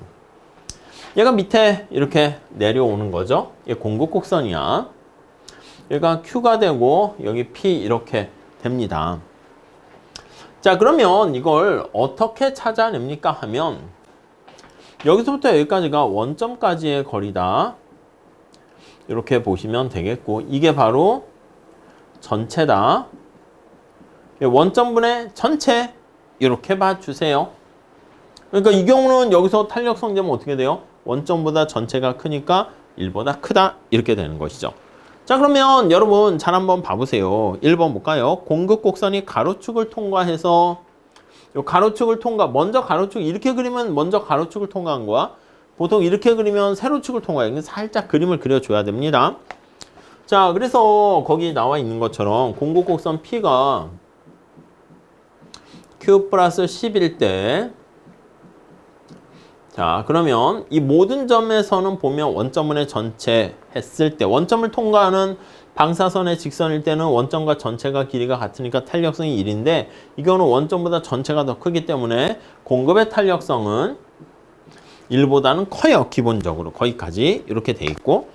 얘가 밑에 이렇게 내려오는 거죠. 얘 공급 곡선이야. 얘가 Q가 되고 여기 P 이렇게 됩니다. 자, 그러면 이걸 어떻게 찾아냅니까 하면 여기서부터 여기까지가 원점까지의 거리다. 이렇게 보시면 되겠고 이게 바로 전체다. 원점분의 전체 이렇게 봐주세요. 그러니까 이 경우는 여기서 탄력성 되면 어떻게 돼요? 원점보다 전체가 크니까 1보다 크다 이렇게 되는 것이죠. 자, 그러면 여러분 잘 한번 봐보세요. 1번 볼까요? 공급 곡선이 가로축을 통과해서 요 가로축을 먼저 가로축 이렇게 그리면 먼저 가로축을 통과한 거야. 보통 이렇게 그리면 세로축을 통과해요. 살짝 그림을 그려줘야 됩니다. 자, 그래서 거기 나와 있는 것처럼 공급 곡선 P가 Q 플러스 10일 때 자, 그러면 이 모든 점에서는 보면 원점분의 전체 했을 때 원점을 통과하는 방사선의 직선일 때는 원점과 전체가 길이가 같으니까 탄력성이 1인데 이거는 원점보다 전체가 더 크기 때문에 공급의 탄력성은 1보다는 커요. 기본적으로 거기까지 이렇게 돼 있고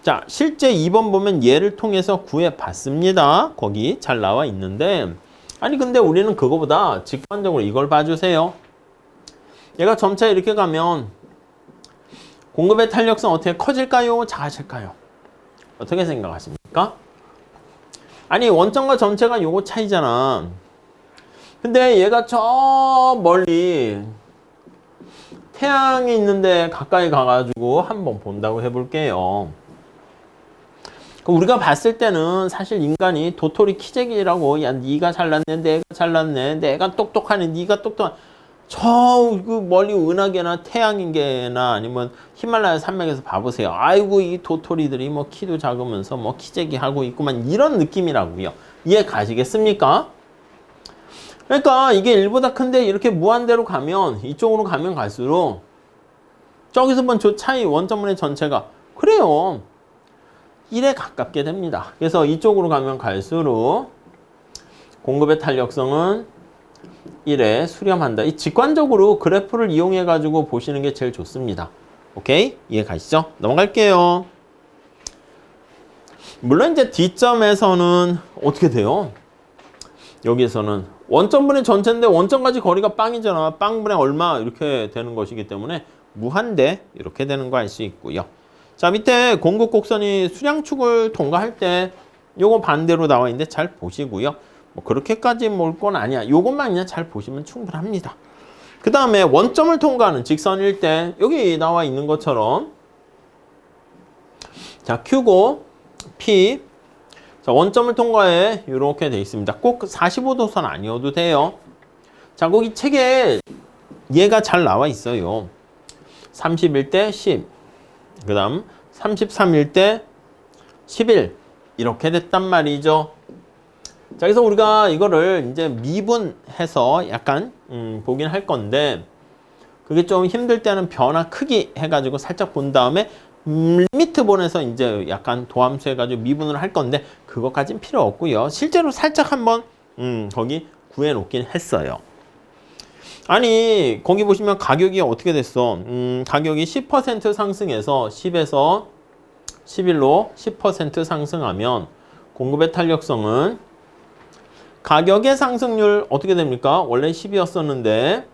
자, 실제 2번 보면 얘를 통해서 구해봤습니다. 거기 잘 나와 있는데 아니 근데 우리는 그거보다 직관적으로 이걸 봐주세요. 얘가 점차 이렇게 가면 공급의 탄력성 어떻게 커질까요? 작아질까요? 어떻게 생각하십니까? 아니 원점과 전체가 요거 차이잖아. 근데 얘가 저 멀리 태양이 있는데 가까이 가가지고 한번 본다고 해볼게요. 우리가 봤을 때는 사실 인간이 도토리 키재기라고 야 니가 잘났네 내가 잘났네 내가 똑똑하네 니가 똑똑하네 그 멀리 은하계나 태양계나 아니면 히말라야 산맥에서 봐보세요. 아이고 이 도토리들이 뭐 키도 작으면서 뭐 키재기 하고 있구만 이런 느낌이라고요. 이해 가시겠습니까? 그러니까 이게 1보다 큰데 이렇게 무한대로 가면 이쪽으로 가면 갈수록 저기서 본 저 차이 원점분의 전체가 그래요. 1에 가깝게 됩니다. 그래서 이쪽으로 가면 갈수록 공급의 탄력성은 1에 수렴한다. 이 직관적으로 그래프를 이용해 가지고 보시는 게 제일 좋습니다. 오케이? 이해 가시죠? 넘어갈게요. 물론 이제 D점에서는 어떻게 돼요? 여기에서는 원점분의 전체인데 원점까지 거리가 빵이잖아. 빵분의 얼마 이렇게 되는 것이기 때문에 무한대 이렇게 되는 거 알 수 있고요. 자, 밑에 공급 곡선이 수량축을 통과할 때 요거 반대로 나와 있는데 잘 보시고요. 뭐 그렇게까지 몰 건 아니야. 요것만 그냥 잘 보시면 충분합니다. 그 다음에 원점을 통과하는 직선일 때 여기 나와 있는 것처럼 자, Q고 P 자, 자, 원점을 통과해. 이렇게 돼 있습니다. 꼭 45도선 아니어도 돼요. 자, 거기 책에 얘가 잘 나와 있어요. 30일 때 10, 그 다음 33일 때 11 이렇게 됐단 말이죠. 자, 그래서 우리가 이거를 이제 미분해서 약간 보긴 할 건데 그게 좀 힘들 때는 변화 크기 해가지고 살짝 본 다음에 리미트 본에서 이제 약간 도함수 해가지고 미분을 할 건데 그것까진 필요 없고요. 실제로 살짝 한번 거기 구해 놓긴 했어요. 아니 거기 보시면 가격이 어떻게 됐어? 가격이 10% 상승해서 10에서 11로 10% 상승하면 공급의 탄력성은 가격의 상승률 어떻게 됩니까? 원래 10이었었는데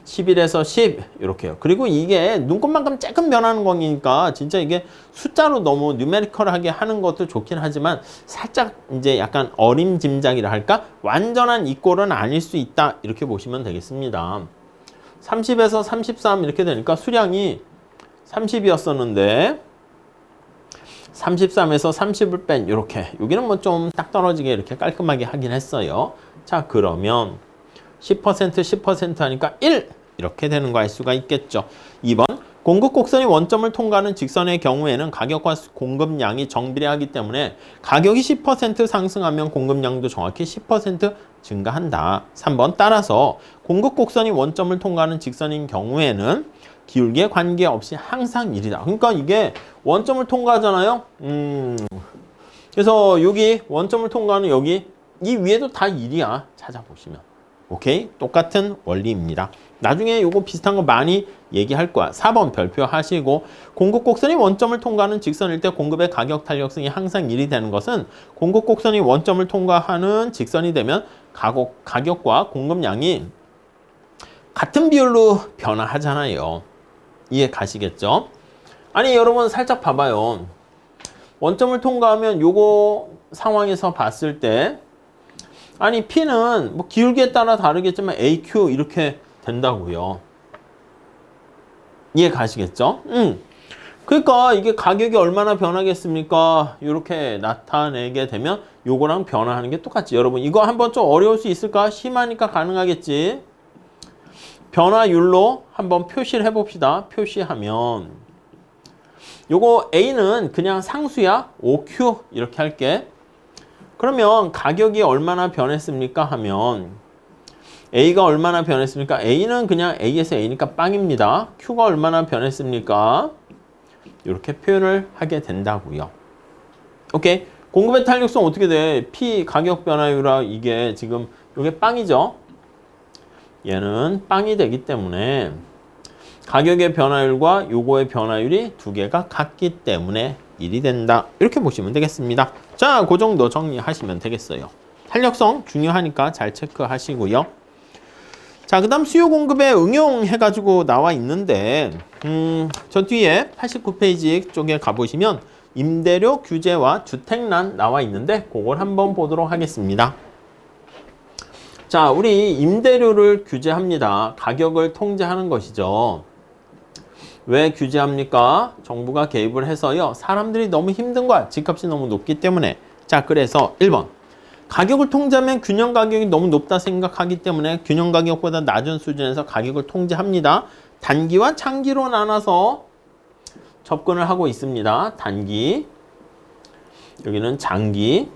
11에서 10 이렇게요. 그리고 이게 눈곱만큼 조금 변하는 거니까 진짜 이게 숫자로 너무 뉴메리컬하게 하는 것도 좋긴 하지만 살짝 이제 약간 어림짐작이라 할까? 완전한 이꼴은 아닐 수 있다 이렇게 보시면 되겠습니다. 30에서 33 이렇게 되니까 수량이 30이었었는데 33에서 30을 뺀 이렇게 여기는 뭐 좀 딱 떨어지게 이렇게 깔끔하게 하긴 했어요. 자, 그러면 10% 10% 하니까 1 이렇게 되는 거 알 수가 있겠죠. 2번 공급 곡선이 원점을 통과하는 직선의 경우에는 가격과 공급량이 정비례하기 때문에 가격이 10% 상승하면 공급량도 정확히 10% 증가한다. 3번 따라서 공급 곡선이 원점을 통과하는 직선인 경우에는 기울기에 관계없이 항상 1이다. 그러니까 이게 원점을 통과하잖아요. 그래서 여기 원점을 통과하는 여기 이 위에도 다 1이야. 찾아보시면. 오케이? 똑같은 원리입니다. 나중에 요거 비슷한 거 많이 얘기할 거야. 4번 별표 하시고 공급 곡선이 원점을 통과하는 직선일 때 공급의 가격 탄력성이 항상 1이 되는 것은 공급 곡선이 원점을 통과하는 직선이 되면 가격과 공급량이 같은 비율로 변화하잖아요. 이해 가시겠죠? 아니 여러분 살짝 봐봐요. 원점을 통과하면 요거 상황에서 봤을 때 아니 P는 뭐 기울기에 따라 다르겠지만 AQ 이렇게 된다고요. 이해 가시겠죠? 그러니까 이게 가격이 얼마나 변하겠습니까? 이렇게 나타내게 되면 요거랑 변화하는 게 똑같지. 여러분 이거 한번 좀 어려울 수 있을까? 심하니까 가능하겠지. 변화율로 한번 표시를 해봅시다. 표시하면 요거 A는 그냥 상수야. OQ 이렇게 할게. 그러면 가격이 얼마나 변했습니까? 하면 A가 얼마나 변했습니까? A는 그냥 A에서 A니까 빵입니다. Q가 얼마나 변했습니까? 이렇게 표현을 하게 된다고요. 오케이. 공급의 탄력성 어떻게 돼? P 가격 변화율아 이게 지금 이게 빵이죠. 얘는 빵이 되기 때문에 가격의 변화율과 요거의 변화율이 두 개가 같기 때문에 1이 된다. 이렇게 보시면 되겠습니다. 자, 그 정도 정리하시면 되겠어요. 탄력성 중요하니까 잘 체크하시고요. 자, 그 다음 수요 공급에 응용해가지고 나와 있는데 저 뒤에 89페이지 쪽에 가보시면 임대료 규제와 주택난 나와 있는데 그걸 한번 보도록 하겠습니다. 자, 우리 임대료를 규제합니다. 가격을 통제하는 것이죠. 왜 규제합니까? 정부가 개입을 해서요. 사람들이 너무 힘든 거야. 집값이 너무 높기 때문에. 자, 그래서 1번. 가격을 통제하면 균형 가격이 너무 높다 생각하기 때문에 균형 가격보다 낮은 수준에서 가격을 통제합니다. 단기와 장기로 나눠서 접근을 하고 있습니다. 단기. 여기는 장기.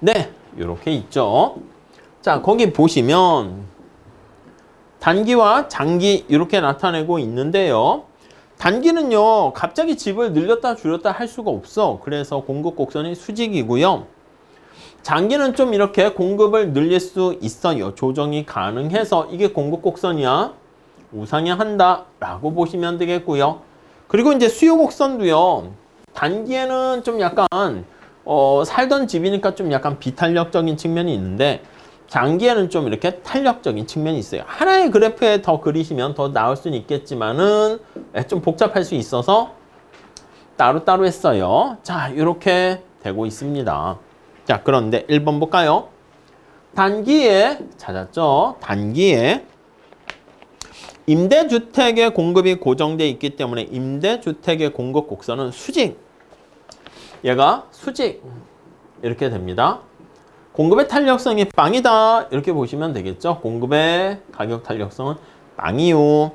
네, 이렇게 있죠. 자, 거기 보시면 단기와 장기 이렇게 나타내고 있는데요. 단기는요, 갑자기 집을 늘렸다 줄였다 할 수가 없어. 그래서 공급 곡선이 수직이고요. 장기는 좀 이렇게 공급을 늘릴 수 있어요. 조정이 가능해서 이게 공급 곡선이야. 우상향한다 라고 보시면 되겠고요. 그리고 이제 수요 곡선도요. 단기에는 좀 약간 살던 집이니까 좀 약간 비탄력적인 측면이 있는데 장기에는 좀 이렇게 탄력적인 측면이 있어요. 하나의 그래프에 더 그리시면 더 나을 수는 있겠지만은 좀 복잡할 수 있어서 따로따로 했어요. 자, 이렇게 되고 있습니다. 자, 그런데 1번 볼까요? 단기에 찾았죠? 단기에 임대주택의 공급이 고정되어 있기 때문에 임대주택의 공급 곡선은 수직. 얘가 수직 이렇게 됩니다. 공급의 탄력성이 빵이다 이렇게 보시면 되겠죠. 공급의 가격 탄력성은 빵이요.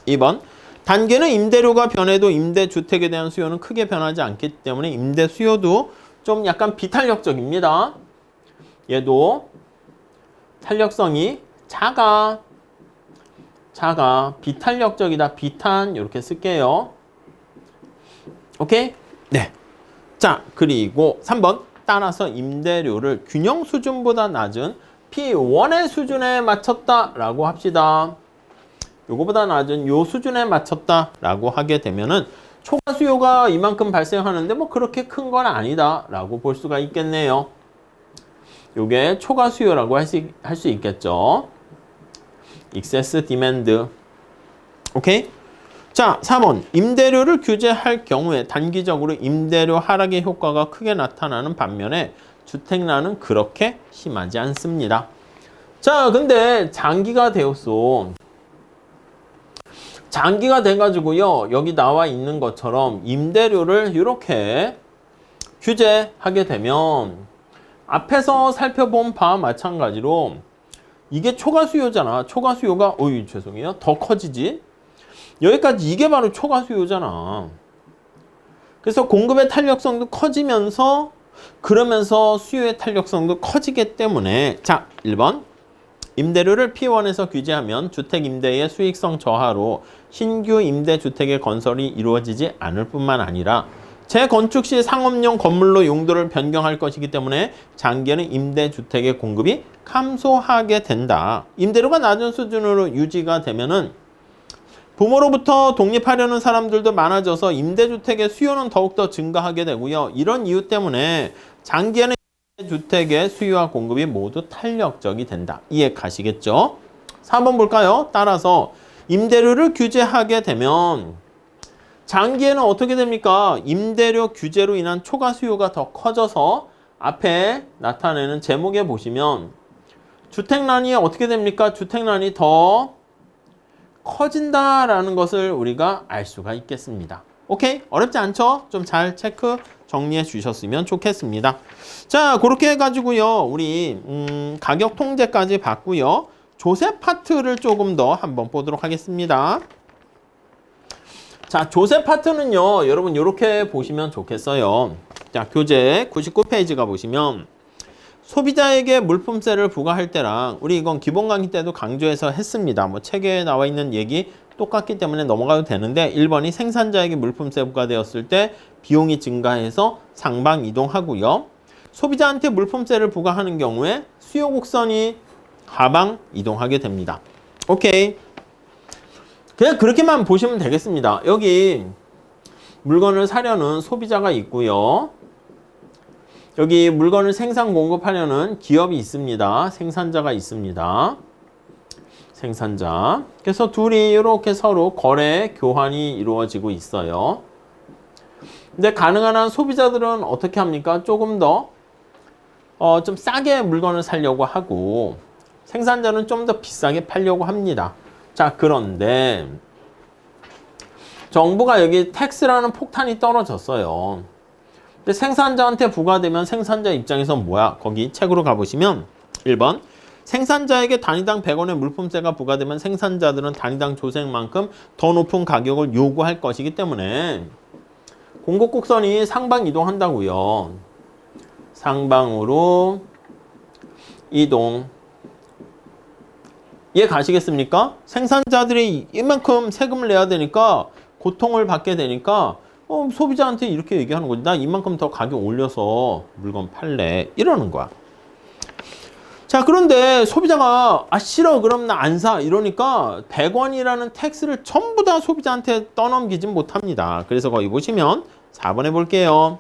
2번 단계는 임대료가 변해도 임대주택에 대한 수요는 크게 변하지 않기 때문에 임대 수요도 좀 약간 비탄력적입니다. 얘도 탄력성이 작아. 비탄력적이다. 비탄 이렇게 쓸게요. 오케이? 네. 자, 그리고 3번 따라서 임대료를 균형 수준보다 낮은 P1의 수준에 맞췄다라고 합시다. 요거보다 낮은 요 수준에 맞췄다라고 하게 되면은 초과 수요가 이만큼 발생하는데 뭐 그렇게 큰 건 아니다라고 볼 수가 있겠네요. 요게 초과 수요라고 할 수 있겠죠. excess demand. 오케이? 자, 4번. 임대료를 규제할 경우에 단기적으로 임대료 하락의 효과가 크게 나타나는 반면에 주택난은 그렇게 심하지 않습니다. 자, 근데 장기가 되었어. 장기가 돼가지고요. 여기 나와 있는 것처럼 임대료를 이렇게 규제하게 되면 앞에서 살펴본 바와 마찬가지로 이게 초과 수요잖아. 초과 수요가 죄송해요. 더 커지지. 여기까지 이게 바로 초과 수요잖아. 그래서 공급의 탄력성도 커지면서 그러면서 수요의 탄력성도 커지기 때문에 자, 1번 임대료를 P1에서 규제하면 주택 임대의 수익성 저하로 신규 임대주택의 건설이 이루어지지 않을 뿐만 아니라 재건축 시 상업용 건물로 용도를 변경할 것이기 때문에 장기에는 임대주택의 공급이 감소하게 된다. 임대료가 낮은 수준으로 유지가 되면은 부모로부터 독립하려는 사람들도 많아져서 임대주택의 수요는 더욱더 증가하게 되고요. 이런 이유 때문에 장기에는 임대주택의 수요와 공급이 모두 탄력적이 된다. 이해 가시겠죠? 4번 볼까요? 따라서 임대료를 규제하게 되면 장기에는 어떻게 됩니까? 임대료 규제로 인한 초과 수요가 더 커져서 앞에 나타내는 제목에 보시면 주택난이 어떻게 됩니까? 주택난이 더 커진다라는 것을 우리가 알 수가 있겠습니다. 오케이? 어렵지 않죠? 좀 잘 체크 정리해 주셨으면 좋겠습니다. 자, 그렇게 해가지고요. 우리 가격 통제까지 봤고요. 조세 파트를 조금 더 한번 보도록 하겠습니다. 자, 조세 파트는요. 여러분 이렇게 보시면 좋겠어요. 자, 교재 99페이지가 보시면 소비자에게 물품세를 부과할 때랑 우리 이건 기본 강의 때도 강조해서 했습니다. 뭐 책에 나와 있는 얘기 똑같기 때문에 넘어가도 되는데 1번이 생산자에게 물품세 부과되었을 때 비용이 증가해서 상방 이동하고요. 소비자한테 물품세를 부과하는 경우에 수요 곡선이 하방 이동하게 됩니다. 오케이. 그냥 그렇게만 보시면 되겠습니다. 여기 물건을 사려는 소비자가 있고요. 여기 물건을 생산 공급하려는 기업이 있습니다. 생산자가 있습니다. 생산자. 그래서 둘이 이렇게 서로 거래 교환이 이루어지고 있어요. 근데 가능한 한 소비자들은 어떻게 합니까? 조금 더 좀 싸게 물건을 사려고 하고 생산자는 좀 더 비싸게 팔려고 합니다. 자, 그런데 정부가 여기 텍스라는 폭탄이 떨어졌어요. 근데 생산자한테 부과되면 생산자 입장에서 뭐야? 거기 책으로 가보시면 1번 생산자에게 단위당 100원의 물품세가 부과되면 생산자들은 단위당 조세만큼 더 높은 가격을 요구할 것이기 때문에 공급 곡선이 상방 이동한다고요. 상방으로 이동. 이해 가시겠습니까? 생산자들이 이만큼 세금을 내야 되니까 고통을 받게 되니까 소비자한테 이렇게 얘기하는 거지. 나 이만큼 더 가격 올려서 물건 팔래. 이러는 거야. 자, 그런데 소비자가 싫어 그럼 나 안 사 이러니까 100원이라는 텍스를 전부 다 소비자한테 떠넘기진 못합니다. 그래서 거기 보시면 4번에 볼게요.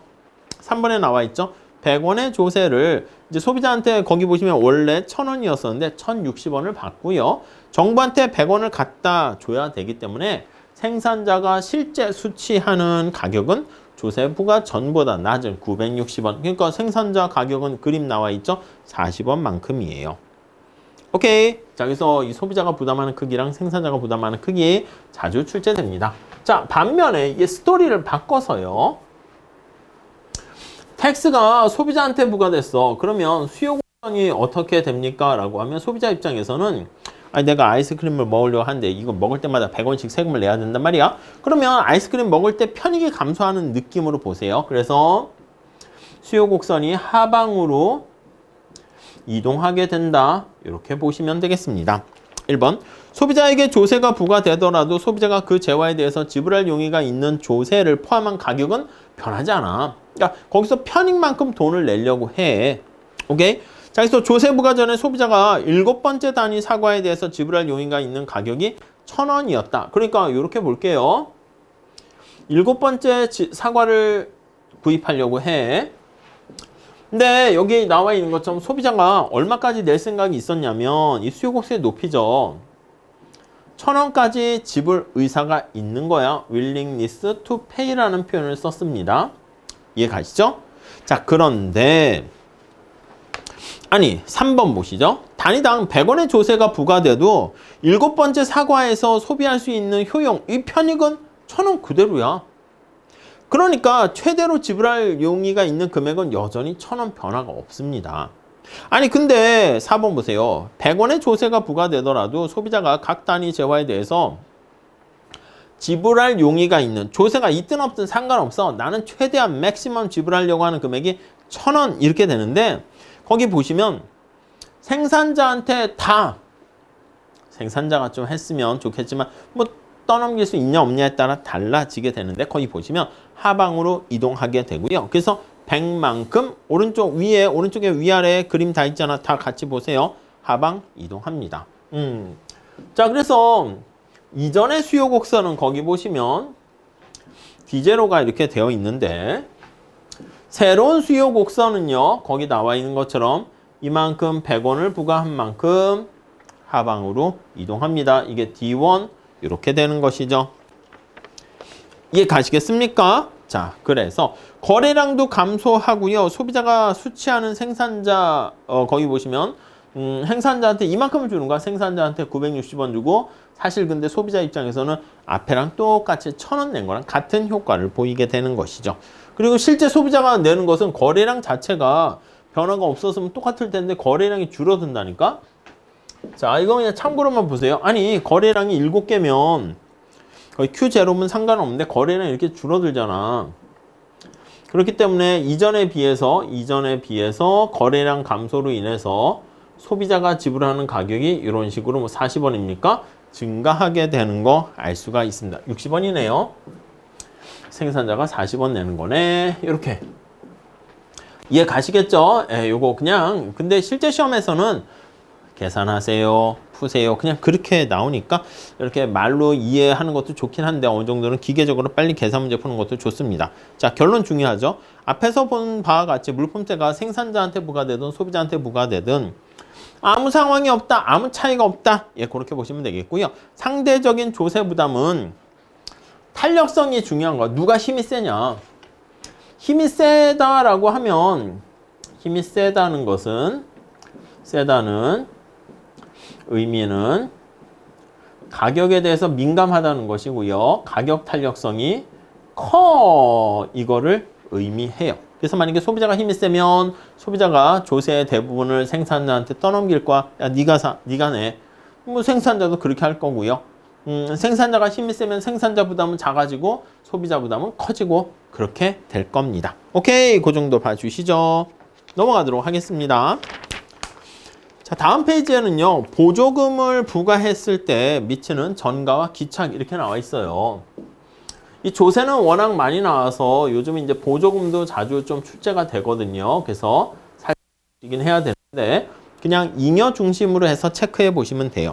3번에 나와 있죠. 100원의 조세를 이제 소비자한테 거기 보시면 원래 1,000원이었었는데 1,060원을 받고요. 정부한테 100원을 갖다 줘야 되기 때문에 생산자가 실제 수취하는 가격은 조세부가 전보다 낮은 960원. 그러니까 생산자 가격은 그림 나와 있죠. 40원만큼이에요. 오케이. 자, 그래서 이 소비자가 부담하는 크기랑 생산자가 부담하는 크기 자주 출제됩니다. 자, 반면에 이 스토리를 바꿔서요. 텍스가 소비자한테 부과됐어. 그러면 수요 곡선이 어떻게 됩니까? 라고 하면 소비자 입장에서는 아니 내가 아이스크림을 먹으려고 하는데 이거 먹을 때마다 100원씩 세금을 내야 된단 말이야. 그러면 아이스크림 먹을 때 편익이 감소하는 느낌으로 보세요. 그래서 수요 곡선이 하방으로 이동하게 된다. 이렇게 보시면 되겠습니다. 1번 소비자에게 조세가 부과되더라도 소비자가 그 재화에 대해서 지불할 용의가 있는 조세를 포함한 가격은 변하지 않아. 그러니까 거기서 편익만큼 돈을 내려고 해. 오케이? 자, 그래서 조세 부과 전에 소비자가 7번째 단위 사과에 대해서 지불할 용의가 있는 가격이 1,000원이었다. 그러니까 이렇게 볼게요. 7번째 사과를 구입하려고 해. 근데 여기 나와 있는 것처럼 소비자가 얼마까지 낼 생각이 있었냐면 이 수요곡선이 높이죠. 1,000원까지 지불 의사가 있는 거야. willingness to pay라는 표현을 썼습니다. 이해 가시죠? 자, 그런데 아니 3번 보시죠. 단위당 100원의 조세가 부과돼도 7번째 사과에서 소비할 수 있는 효용, 이 편익은 1,000원 그대로야. 그러니까 최대로 지불할 용의가 있는 금액은 여전히 1,000원 변화가 없습니다. 아니 근데 4번 보세요. 100원의 조세가 부과되더라도 소비자가 각 단위 재화에 대해서 지불할 용의가 있는 조세가 있든 없든 상관없어. 나는 최대한 맥시멈 지불하려고 하는 금액이 1,000원 이렇게 되는데 거기 보시면 생산자한테 다 생산자가 좀 했으면 좋겠지만 뭐 떠넘길 수 있냐 없냐에 따라 달라지게 되는데 거기 보시면 하방으로 이동하게 되고요. 그래서 100만큼 오른쪽에 위아래 그림 다 있잖아. 다 같이 보세요. 하방 이동합니다. 자, 그래서 이전의 수요 곡선은 거기 보시면 D0가 이렇게 되어 있는데 새로운 수요 곡선은요. 거기 나와 있는 것처럼 이만큼 100원을 부과한 만큼 하방으로 이동합니다. 이게 D1 이렇게 되는 것이죠. 이해 가시겠습니까? 자, 그래서 거래량도 감소하고요. 소비자가 수취하는 생산자 거기 보시면 생산자한테 이만큼을 주는 거야. 생산자한테 960원 주고 사실 근데 소비자 입장에서는 앞에랑 똑같이 1,000원 낸 거랑 같은 효과를 보이게 되는 것이죠. 그리고 실제 소비자가 내는 것은 거래량 자체가 변화가 없었으면 똑같을 텐데 거래량이 줄어든다니까? 자, 이거 그냥 참고로만 보세요. 아니, 거래량이 7개면 거의 Q0면 상관없는데 거래량이 이렇게 줄어들잖아. 그렇기 때문에 이전에 비해서 거래량 감소로 인해서 소비자가 지불하는 가격이 이런 식으로 뭐 40원입니까? 증가하게 되는 거 알 수가 있습니다. 60원이네요. 생산자가 40원 내는 거네. 이렇게. 이해 가시겠죠? 요거 그냥 근데 실제 시험에서는 계산하세요, 푸세요. 그냥 그렇게 나오니까 이렇게 말로 이해하는 것도 좋긴 한데 어느 정도는 기계적으로 빨리 계산 문제 푸는 것도 좋습니다. 자, 결론 중요하죠. 앞에서 본 바와 같이 물품세가 생산자한테 부과되든 소비자한테 부과되든 아무 상황이 없다, 아무 차이가 없다. 예, 그렇게 보시면 되겠고요. 상대적인 조세 부담은 탄력성이 중요한 거야. 누가 힘이 세냐. 힘이 세다라고 하면 힘이 세다는 의미는 가격에 대해서 민감하다는 것이고요. 가격 탄력성이 커 이거를 의미해요. 그래서 만약에 소비자가 힘이 세면 소비자가 조세의 대부분을 생산자한테 떠넘길 거야. 야, 네가 내. 뭐 생산자도 그렇게 할 거고요. 생산자가 힘이 세면 생산자 부담은 작아지고 소비자 부담은 커지고 그렇게 될 겁니다. 오케이, 그 정도 봐주시죠. 넘어가도록 하겠습니다. 자, 다음 페이지에는요. 보조금을 부과했을 때 미치는 전가와 기착 이렇게 나와 있어요. 이 조세는 워낙 많이 나와서 요즘 이제 보조금도 자주 좀 출제가 되거든요. 그래서 살피긴 해야 되는데 그냥 잉여 중심으로 해서 체크해 보시면 돼요.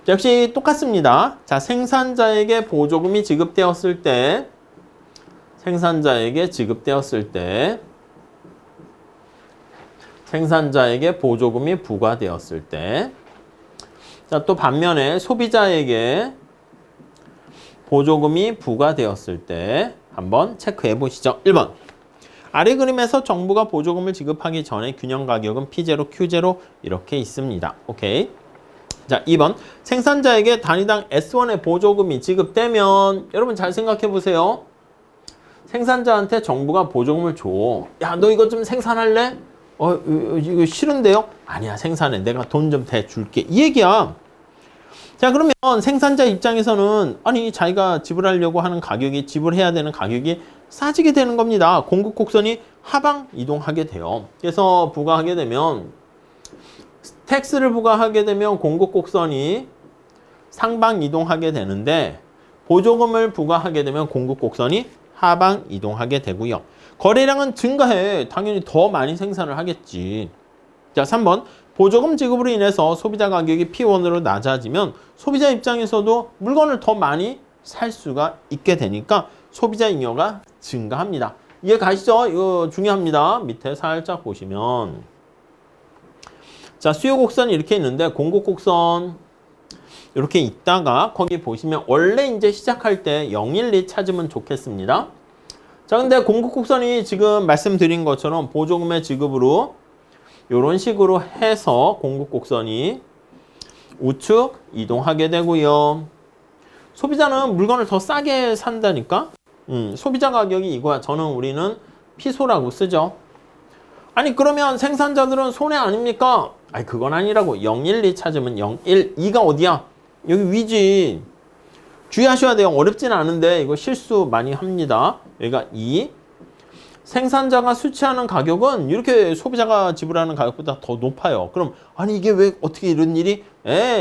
역시 똑같습니다. 자, 생산자에게 보조금이 지급되었을 때 생산자에게 보조금이 부과되었을 때 자, 또 반면에 소비자에게 보조금이 부과되었을 때 한번 체크해 보시죠. 1번. 아래 그림에서 정부가 보조금을 지급하기 전에 균형 가격은 P0, Q0 이렇게 있습니다. 오케이. 자, 2번. 생산자에게 단위당 S1의 보조금이 지급되면 여러분 잘 생각해 보세요. 생산자한테 정부가 보조금을 줘. 야, 너 이거 좀 생산할래? 이거 싫은데요? 아니야, 생산해. 내가 돈 좀 대줄게. 이 얘기야. 자, 그러면 생산자 입장에서는 아니 자기가 지불하려고 하는 가격이 지불해야 되는 가격이 싸지게 되는 겁니다. 공급 곡선이 하방 이동하게 돼요. 그래서 부과하게 되면 텍스를 부과하게 되면 공급 곡선이 상방 이동하게 되는데 보조금을 부과하게 되면 공급 곡선이 하방 이동하게 되고요. 거래량은 증가해. 당연히 더 많이 생산을 하겠지. 자, 3번. 보조금 지급으로 인해서 소비자 가격이 P1으로 낮아지면 소비자 입장에서도 물건을 더 많이 살 수가 있게 되니까 소비자 잉여가 증가합니다. 이해 가시죠? 이거 중요합니다. 밑에 살짝 보시면 자, 수요 곡선이 이렇게 있는데 공급 곡선 이렇게 있다가 거기 보시면 원래 이제 시작할 때 012 찾으면 좋겠습니다. 자, 근데 공급 곡선이 지금 말씀드린 것처럼 보조금의 지급으로 이런 식으로 해서 공급 곡선이 우측 이동하게 되고요. 소비자는 물건을 더 싸게 산다니까? 소비자 가격이 이거야. 우리는 피소라고 쓰죠. 아니 그러면 생산자들은 손해 아닙니까? 아니 그건 아니라고. 012 찾으면 012가 어디야? 여기 위지. 주의하셔야 돼요. 어렵진 않은데 이거 실수 많이 합니다. 여기가 2. 생산자가 수취하는 가격은 이렇게 소비자가 지불하는 가격보다 더 높아요. 그럼 아니 이게 왜 어떻게 이런 일이?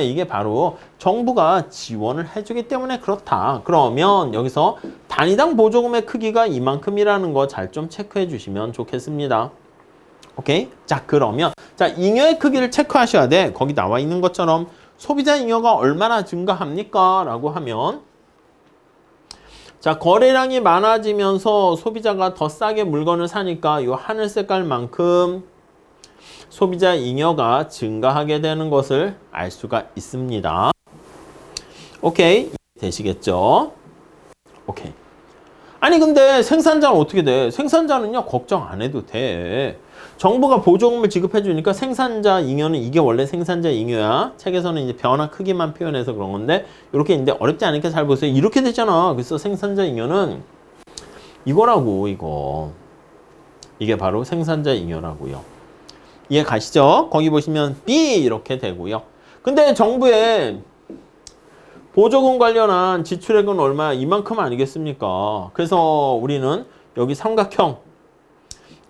이게 바로 정부가 지원을 해주기 때문에 그렇다. 그러면 여기서 단위당 보조금의 크기가 이만큼이라는 거 잘 좀 체크해 주시면 좋겠습니다. 오케이? 자, 그러면 자, 잉여의 크기를 체크하셔야 돼. 거기 나와 있는 것처럼 소비자 잉여가 얼마나 증가합니까? 라고 하면 자, 거래량이 많아지면서 소비자가 더 싸게 물건을 사니까 이 하늘 색깔만큼 소비자 잉여가 증가하게 되는 것을 알 수가 있습니다. 오케이, 되시겠죠? 오케이. 아니 근데 생산자는 어떻게 돼? 생산자는요 걱정 안 해도 돼. 정부가 보조금을 지급해 주니까 생산자 잉여는 이게 원래 생산자 잉여야. 책에서는 이제 변화 크기만 표현해서 그런 건데 이렇게 있는데 어렵지 않으니까 잘 보세요. 이렇게 되잖아. 그래서 생산자 잉여는 이거라고. 이게 바로 생산자 잉여라고요. 이해 가시죠? 거기 보시면 B 이렇게 되고요. 근데 정부에 보조금 관련한 지출액은 얼마? 이만큼 아니겠습니까? 그래서 우리는 여기 삼각형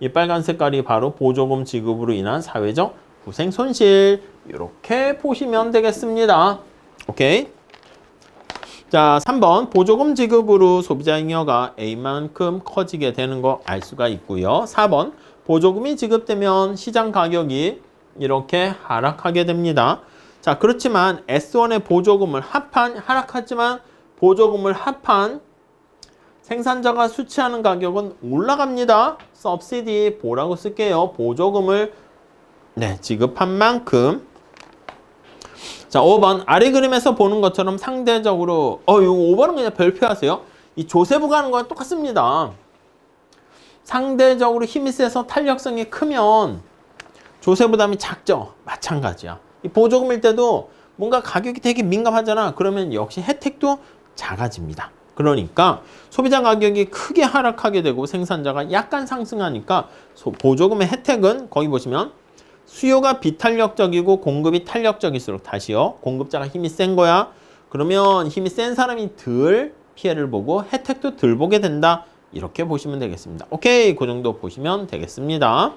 이 빨간 색깔이 바로 보조금 지급으로 인한 사회적 후생 손실 이렇게 보시면 되겠습니다. 오케이. 자, 3번 보조금 지급으로 소비자 잉여가 A만큼 커지게 되는 거 알 수가 있고요. 4번 보조금이 지급되면 시장 가격이 이렇게 하락하게 됩니다. 자, 그렇지만 S1의 보조금을 하락하지만 보조금을 합한 생산자가 수취하는 가격은 올라갑니다. subsidy 뭐라고 쓸게요. 보조금을 지급한 만큼. 자, 5번 아래 그림에서 보는 것처럼 상대적으로 이거 5번은 그냥 별표하세요. 이 조세부가 하는 거랑 똑같습니다. 상대적으로 힘이 세서 탄력성이 크면 조세 부담이 작죠. 마찬가지야. 이 보조금일 때도 뭔가 가격이 되게 민감하잖아. 그러면 역시 혜택도 작아집니다. 그러니까 소비자 가격이 크게 하락하게 되고 생산자가 약간 상승하니까 보조금의 혜택은 거기 보시면 수요가 비탄력적이고 공급이 탄력적일수록 다시요. 공급자가 힘이 센 거야. 그러면 힘이 센 사람이 덜 피해를 보고 혜택도 덜 보게 된다. 이렇게 보시면 되겠습니다. 오케이, 그 정도 보시면 되겠습니다.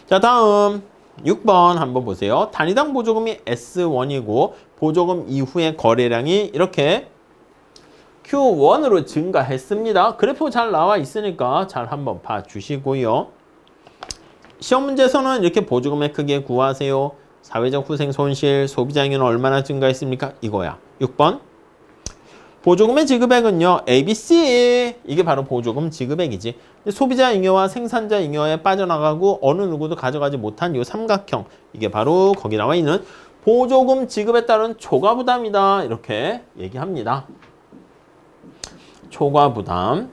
자, 다음 6번 한번 보세요. 단위당 보조금이 S1이고 보조금 이후의 거래량이 이렇게 Q1으로 증가했습니다. 그래프 잘 나와 있으니까 잘 한번 봐주시고요. 시험 문제에서는 이렇게 보조금의 크기 구하세요. 사회적 후생 손실, 소비자 잉여는 얼마나 증가했습니까? 이거야. 6번. 보조금의 지급액은요. ABC. 이게 바로 보조금 지급액이지. 소비자 잉여와 생산자 잉여에 빠져나가고 어느 누구도 가져가지 못한 이 삼각형. 이게 바로 거기 나와 있는 보조금 지급에 따른 초과 부담이다. 이렇게 얘기합니다. 초과 부담.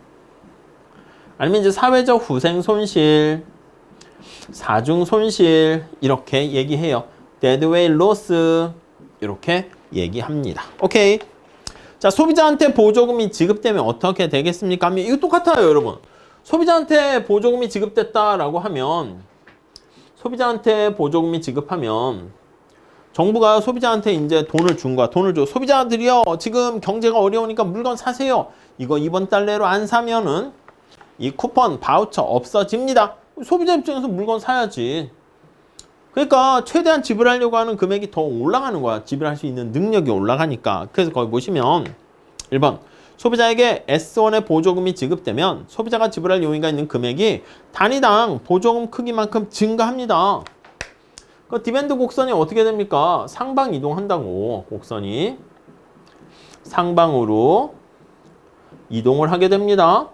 아니면 이제 사회적 후생 손실, 사중 손실 이렇게 얘기해요. deadweight loss 이렇게 얘기합니다. 오케이. 자, 소비자한테 보조금이 지급되면 어떻게 되겠습니까? 이거 똑같아요, 여러분. 소비자한테 보조금이 지급됐다라고 하면 소비자한테 보조금이 지급하면 정부가 소비자한테 이제 돈을 준 거야. 돈을 줘. 소비자들이요, 지금 경제가 어려우니까 물건 사세요. 이거 이번 달 내로 안 사면은 이 쿠폰, 바우처 없어집니다. 소비자 입장에서 물건 사야지. 그러니까 최대한 지불하려고 하는 금액이 더 올라가는 거야. 지불할 수 있는 능력이 올라가니까. 그래서 거기 보시면 1번 소비자에게 S1의 보조금이 지급되면 소비자가 지불할 용의가 있는 금액이 단위당 보조금 크기만큼 증가합니다. 그 디밴드 곡선이 어떻게 됩니까? 상방 이동한다고. 곡선이 상방으로 이동을 하게 됩니다.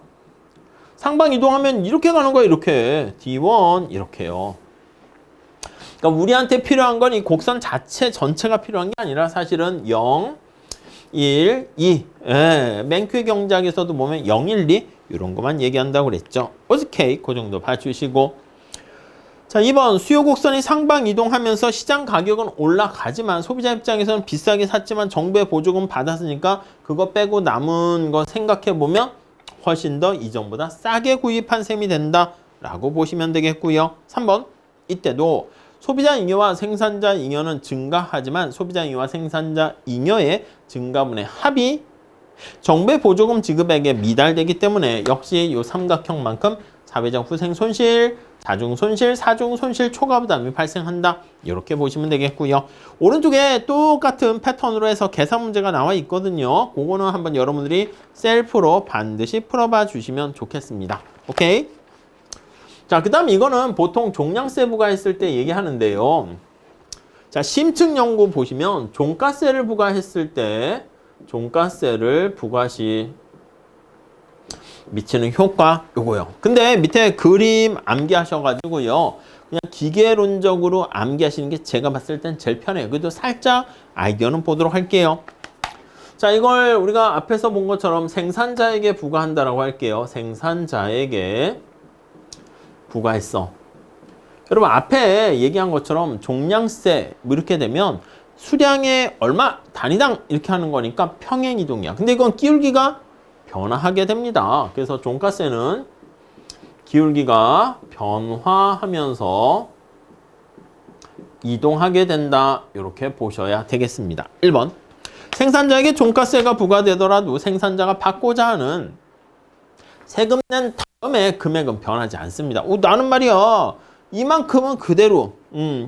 상방 이동하면 이렇게 가는 거야. 이렇게 D1 이렇게요. 그러니까 우리한테 필요한 건 이 곡선 자체 전체가 필요한 게 아니라 사실은 0, 1, 2. 맨큐의 경작에서도 보면 0, 1, 2 이런 것만 얘기한다고 그랬죠. 오케이. 그 정도 봐주시고. 자, 2번 수요 곡선이 상방 이동하면서 시장 가격은 올라가지만 소비자 입장에서는 비싸게 샀지만 정부의 보조금 받았으니까 그거 빼고 남은 거 생각해 보면 훨씬 더 이전보다 싸게 구입한 셈이 된다라고 보시면 되겠고요. 3번 이때도 소비자 잉여와 생산자 잉여는 증가하지만 소비자 잉여와 생산자 잉여의 증가분의 합이 정부의 보조금 지급액에 미달되기 때문에 역시 이 삼각형만큼 사회적 후생 손실, 자중 손실, 사중 손실 초과 부담이 발생한다. 이렇게 보시면 되겠고요. 오른쪽에 똑같은 패턴으로 해서 계산 문제가 나와 있거든요. 그거는 한번 여러분들이 셀프로 반드시 풀어봐 주시면 좋겠습니다. 오케이? 자, 그 다음 이거는 보통 종량세 부과했을 때 얘기하는데요. 자, 심층 연구 보시면 종가세를 부과했을 때 종가세를 부과 시 미치는 효과 요거요. 근데 밑에 그림 암기하셔가지고요. 그냥 기계론적으로 암기하시는 게 제가 봤을 땐 제일 편해요. 그래도 살짝 아이디어는 보도록 할게요. 자, 이걸 우리가 앞에서 본 것처럼 생산자에게 부과한다라고 할게요. 생산자에게 부과했어. 여러분 앞에 얘기한 것처럼 종량세 뭐 이렇게 되면 수량의 얼마 단위당 이렇게 하는 거니까 평행이동이야. 근데 이건 기울기가 변화하게 됩니다. 그래서 종가세는 기울기가 변화하면서 이동하게 된다. 이렇게 보셔야 되겠습니다. 1번 생산자에게 종가세가 부과되더라도 생산자가 받고자 하는 세금 낸 다음에 금액은 변하지 않습니다. 나는 말이야 이만큼은 그대로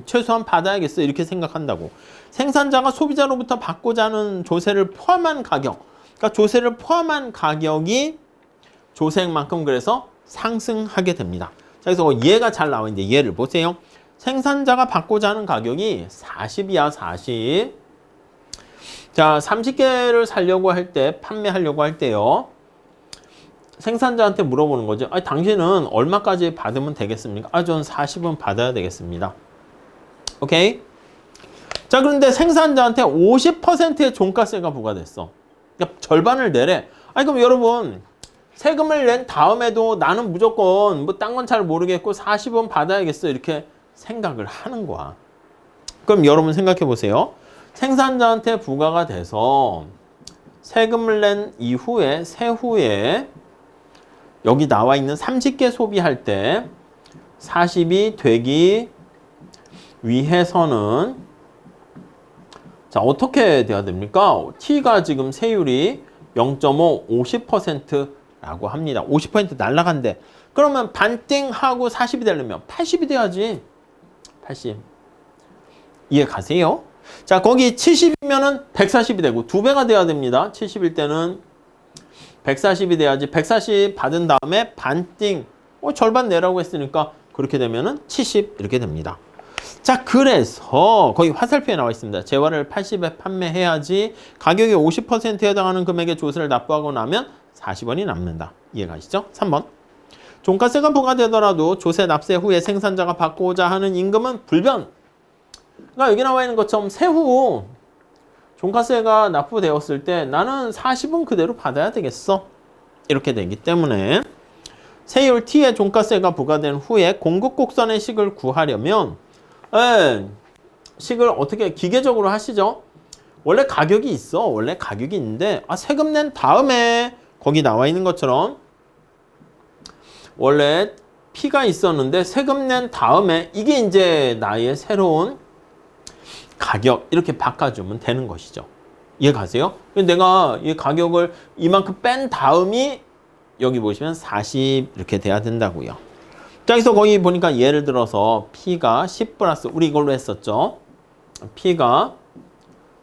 최소한 받아야겠어 이렇게 생각한다고. 생산자가 소비자로부터 받고자 하는 조세를 포함한 가격, 그러니까 조세를 포함한 가격이 조세액만큼 그래서 상승하게 됩니다. 자, 그래서 얘가 잘 나와 있는데 얘를 보세요. 생산자가 받고자 하는 가격이 40이야 40. 자, 30개를 사려고 할 때 판매하려고 할 때요. 생산자한테 물어보는 거죠. 아니, 당신은 얼마까지 받으면 되겠습니까? 전 40은 받아야 되겠습니다. 오케이? 자, 그런데 생산자한테 50%의 종가세가 부과됐어. 그러니까 절반을 내래. 아니, 그럼 여러분 세금을 낸 다음에도 나는 무조건 뭐 딴 건 잘 모르겠고 40은 받아야겠어 이렇게 생각을 하는 거야. 그럼 여러분 생각해 보세요. 생산자한테 부과가 돼서 세금을 낸 이후에 세후에 여기 나와 있는 30개 소비할 때 40이 되기 위해서는 자, 어떻게 돼야 됩니까? T가 지금 세율이 0.5, 50%라고 합니다. 50% 날라간대. 그러면 반띵하고 40이 되려면 80이 돼야지. 80. 이해 가세요? 자, 거기 70이면은 140이 되고 2배가 돼야 됩니다. 70일 때는 140이 돼야지. 140 받은 다음에 반띵. 절반 내라고 했으니까 그렇게 되면은 70 이렇게 됩니다. 자, 그래서 거기 화살표에 나와 있습니다. 재화를 80에 판매해야지 가격의 50%에 해당하는 금액의 조세를 납부하고 나면 40원이 남는다. 이해가시죠? 3번. 종가세가 부과되더라도 조세 납세 후에 생산자가 받고자 하는 임금은 불변. 그러니까 여기 나와 있는 것처럼 세후 종가세가 납부되었을 때 나는 40은 그대로 받아야 되겠어. 이렇게 되기 때문에 세율 T의 종가세가 부과된 후에 공급곡선의 식을 구하려면 식을 어떻게 기계적으로 하시죠? 원래 가격이 있어. 원래 가격이 있는데 세금 낸 다음에 거기 나와 있는 것처럼 원래 P가 있었는데 세금 낸 다음에 이게 이제 나의 새로운 가격 이렇게 바꿔주면 되는 것이죠. 이해 가세요? 내가 이 가격을 이만큼 뺀 다음이 여기 보시면 40 이렇게 돼야 된다고요. 자, 그래서 거기 보니까 예를 들어서 P가 10 플러스 우리 이걸로 했었죠. P가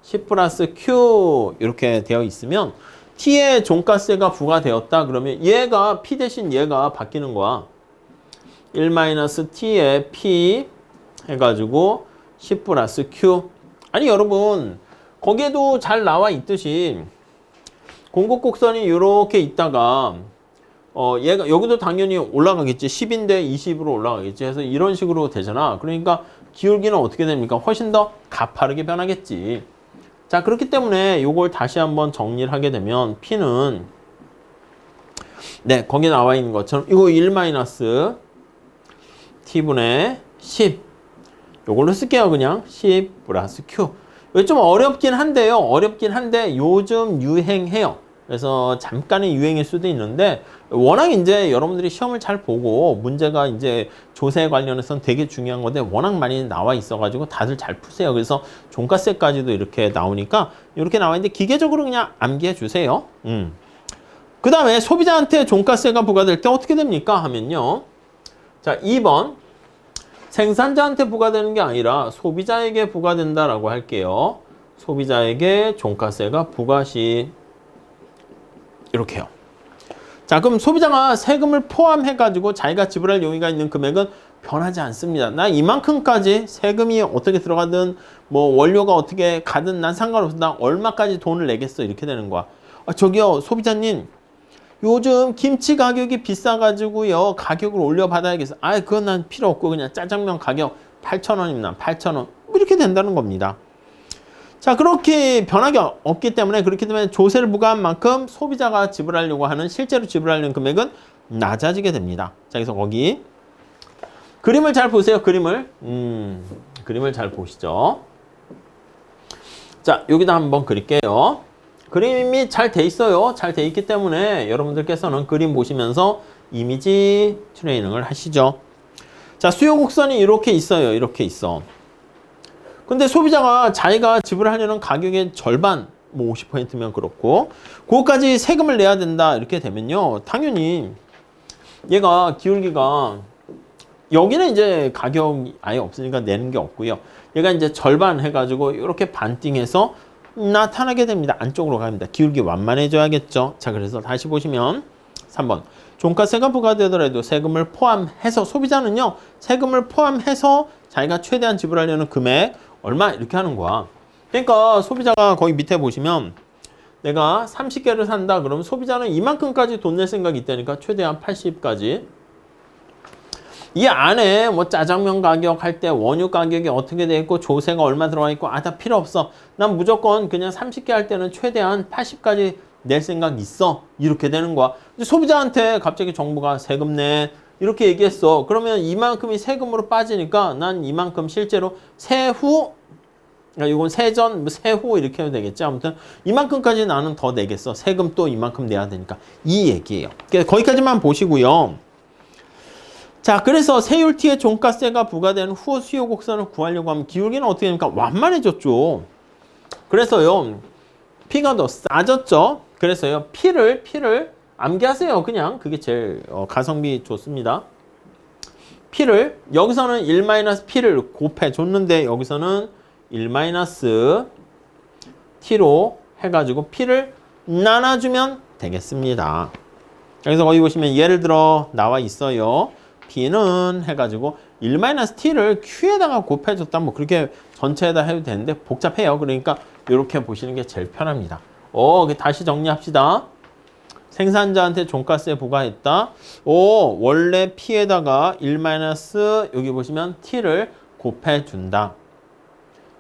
10 플러스 Q 이렇게 되어 있으면 T의 종가세가 부과되었다. 그러면 얘가 P 대신 얘가 바뀌는 거야. 1-T의 P 해가지고 10 플러스 Q. 아니 여러분 거기에도 잘 나와 있듯이 공급곡선이 이렇게 있다가 얘가 여기도 당연히 올라가겠지. 10인데 20으로 올라가겠지. 해서 이런 식으로 되잖아. 그러니까 기울기는 어떻게 됩니까? 훨씬 더 가파르게 변하겠지. 자, 그렇기 때문에 이걸 다시 한번 정리를 하게 되면 P는 네, 거기 나와 있는 것처럼 이거 1-T분의 10 요걸로 쓸게요. 그냥 10 플러스 Q. 이거 좀 어렵긴 한데요. 어렵긴 한데 요즘 유행해요. 그래서 잠깐의 유행일 수도 있는데 워낙 이제 여러분들이 시험을 잘 보고 문제가 이제 조세 관련해서는 되게 중요한 건데 워낙 많이 나와 있어가지고 다들 잘 푸세요. 그래서 종가세까지도 이렇게 나오니까 이렇게 나와 있는데 기계적으로 그냥 암기해 주세요. 그 다음에 소비자한테 종가세가 부과될 때 어떻게 됩니까? 하면요. 자, 2번 생산자한테 부과되는 게 아니라 소비자에게 부과된다라고 할게요. 소비자에게 종가세가 부과 시 이렇게요. 자, 그럼 소비자가 세금을 포함해가지고 자기가 지불할 용의가 있는 금액은 변하지 않습니다. 나 이만큼까지 세금이 어떻게 들어가든 뭐 원료가 어떻게 가든 난 상관없어. 나 얼마까지 돈을 내겠어. 이렇게 되는 거야. 저기요 소비자님 요즘 김치 가격이 비싸가지고요 가격을 올려받아야겠어. 그건 난 필요 없고 그냥 짜장면 가격 8,000원입니다. 8,000원 뭐 이렇게 된다는 겁니다. 자, 그렇게 변하기 없기 때문에 그렇기 때문에 조세를 부과한 만큼 소비자가 지불하려고 하는 실제로 지불하려는 금액은 낮아지게 됩니다. 자, 그래서 거기 그림을 잘 보세요. 그림을 잘 보시죠. 자, 여기다 한번 그릴게요. 그림이 잘 돼 있어요. 잘 돼 있기 때문에 여러분들께서는 그림 보시면서 이미지 트레이닝을 하시죠. 자, 수요 곡선이 이렇게 있어요. 이렇게 있어. 근데 소비자가 자기가 지불하려는 가격의 절반, 뭐 50%면 그렇고 그거까지 세금을 내야 된다 이렇게 되면요. 당연히 얘가 기울기가 여기는 이제 가격이 아예 없으니까 내는 게 없고요. 얘가 이제 절반 해가지고 이렇게 반띵해서 나타나게 됩니다. 안쪽으로 갑니다. 기울기 완만해져야겠죠. 자, 그래서 다시 보시면 3번 종가세가 부과되더라도 세금을 포함해서 소비자는요. 세금을 포함해서 자기가 최대한 지불하려는 금액 얼마 이렇게 하는 거야. 그러니까 소비자가 거기 밑에 보시면 내가 30개를 산다 그러면 소비자는 이만큼까지 돈 낼 생각이 있다니까 최대한 80까지. 이 안에 뭐 짜장면 가격 할 때 원유 가격이 어떻게 돼 있고 조세가 얼마 들어가 있고 다 필요 없어. 난 무조건 그냥 30개 할 때는 최대한 80까지 낼 생각 있어. 이렇게 되는 거야. 소비자한테 갑자기 정부가 세금 내 이렇게 얘기했어. 그러면 이만큼이 세금으로 빠지니까 난 이만큼 실제로 세후 이건 세전, 세후 이렇게 해도 되겠지. 아무튼 이만큼까지 나는 더 내겠어. 세금 또 이만큼 내야 되니까. 이 얘기예요. 거기까지만 보시고요. 자, 그래서 세율 T의 종가세가 부과되는 후 수요 곡선을 구하려고 하면 기울기는 어떻게 됩니까? 완만해졌죠. 그래서요. P가 더 싸졌죠. 그래서요. P를 암기하세요. 그냥 그게 제일 가성비 좋습니다. P를 여기서는 1-P를 곱해줬는데 여기서는 1-T로 해가지고 P를 나눠주면 되겠습니다. 여기서 거기 보시면 예를 들어 나와 있어요. P는 해가지고 1-T를 Q에다가 곱해줬다. 뭐 그렇게 전체에다 해도 되는데 복잡해요. 그러니까 이렇게 보시는 게 제일 편합니다. 다시 정리합시다. 생산자한테 종가세 부과했다. 원래 P에다가 1- 여기 보시면 T를 곱해준다.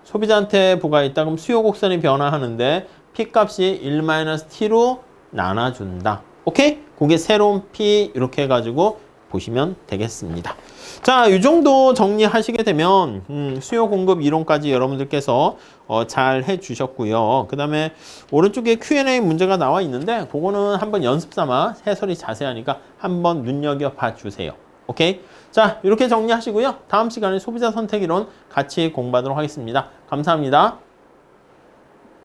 소비자한테 부과했다. 그럼 수요 곡선이 변화하는데 P 값이 1- T로 나눠준다. 오케이? 그게 새로운 P 이렇게 해가지고 보시면 되겠습니다. 자, 이 정도 정리하시게 되면 수요 공급 이론까지 여러분들께서 잘 해주셨고요. 그 다음에 오른쪽에 Q&A 문제가 나와 있는데 그거는 한번 연습 삼아 해설이 자세하니까 한번 눈여겨봐 주세요. 오케이? 자, 이렇게 정리하시고요. 다음 시간에 소비자 선택 이론 같이 공부하도록 하겠습니다. 감사합니다.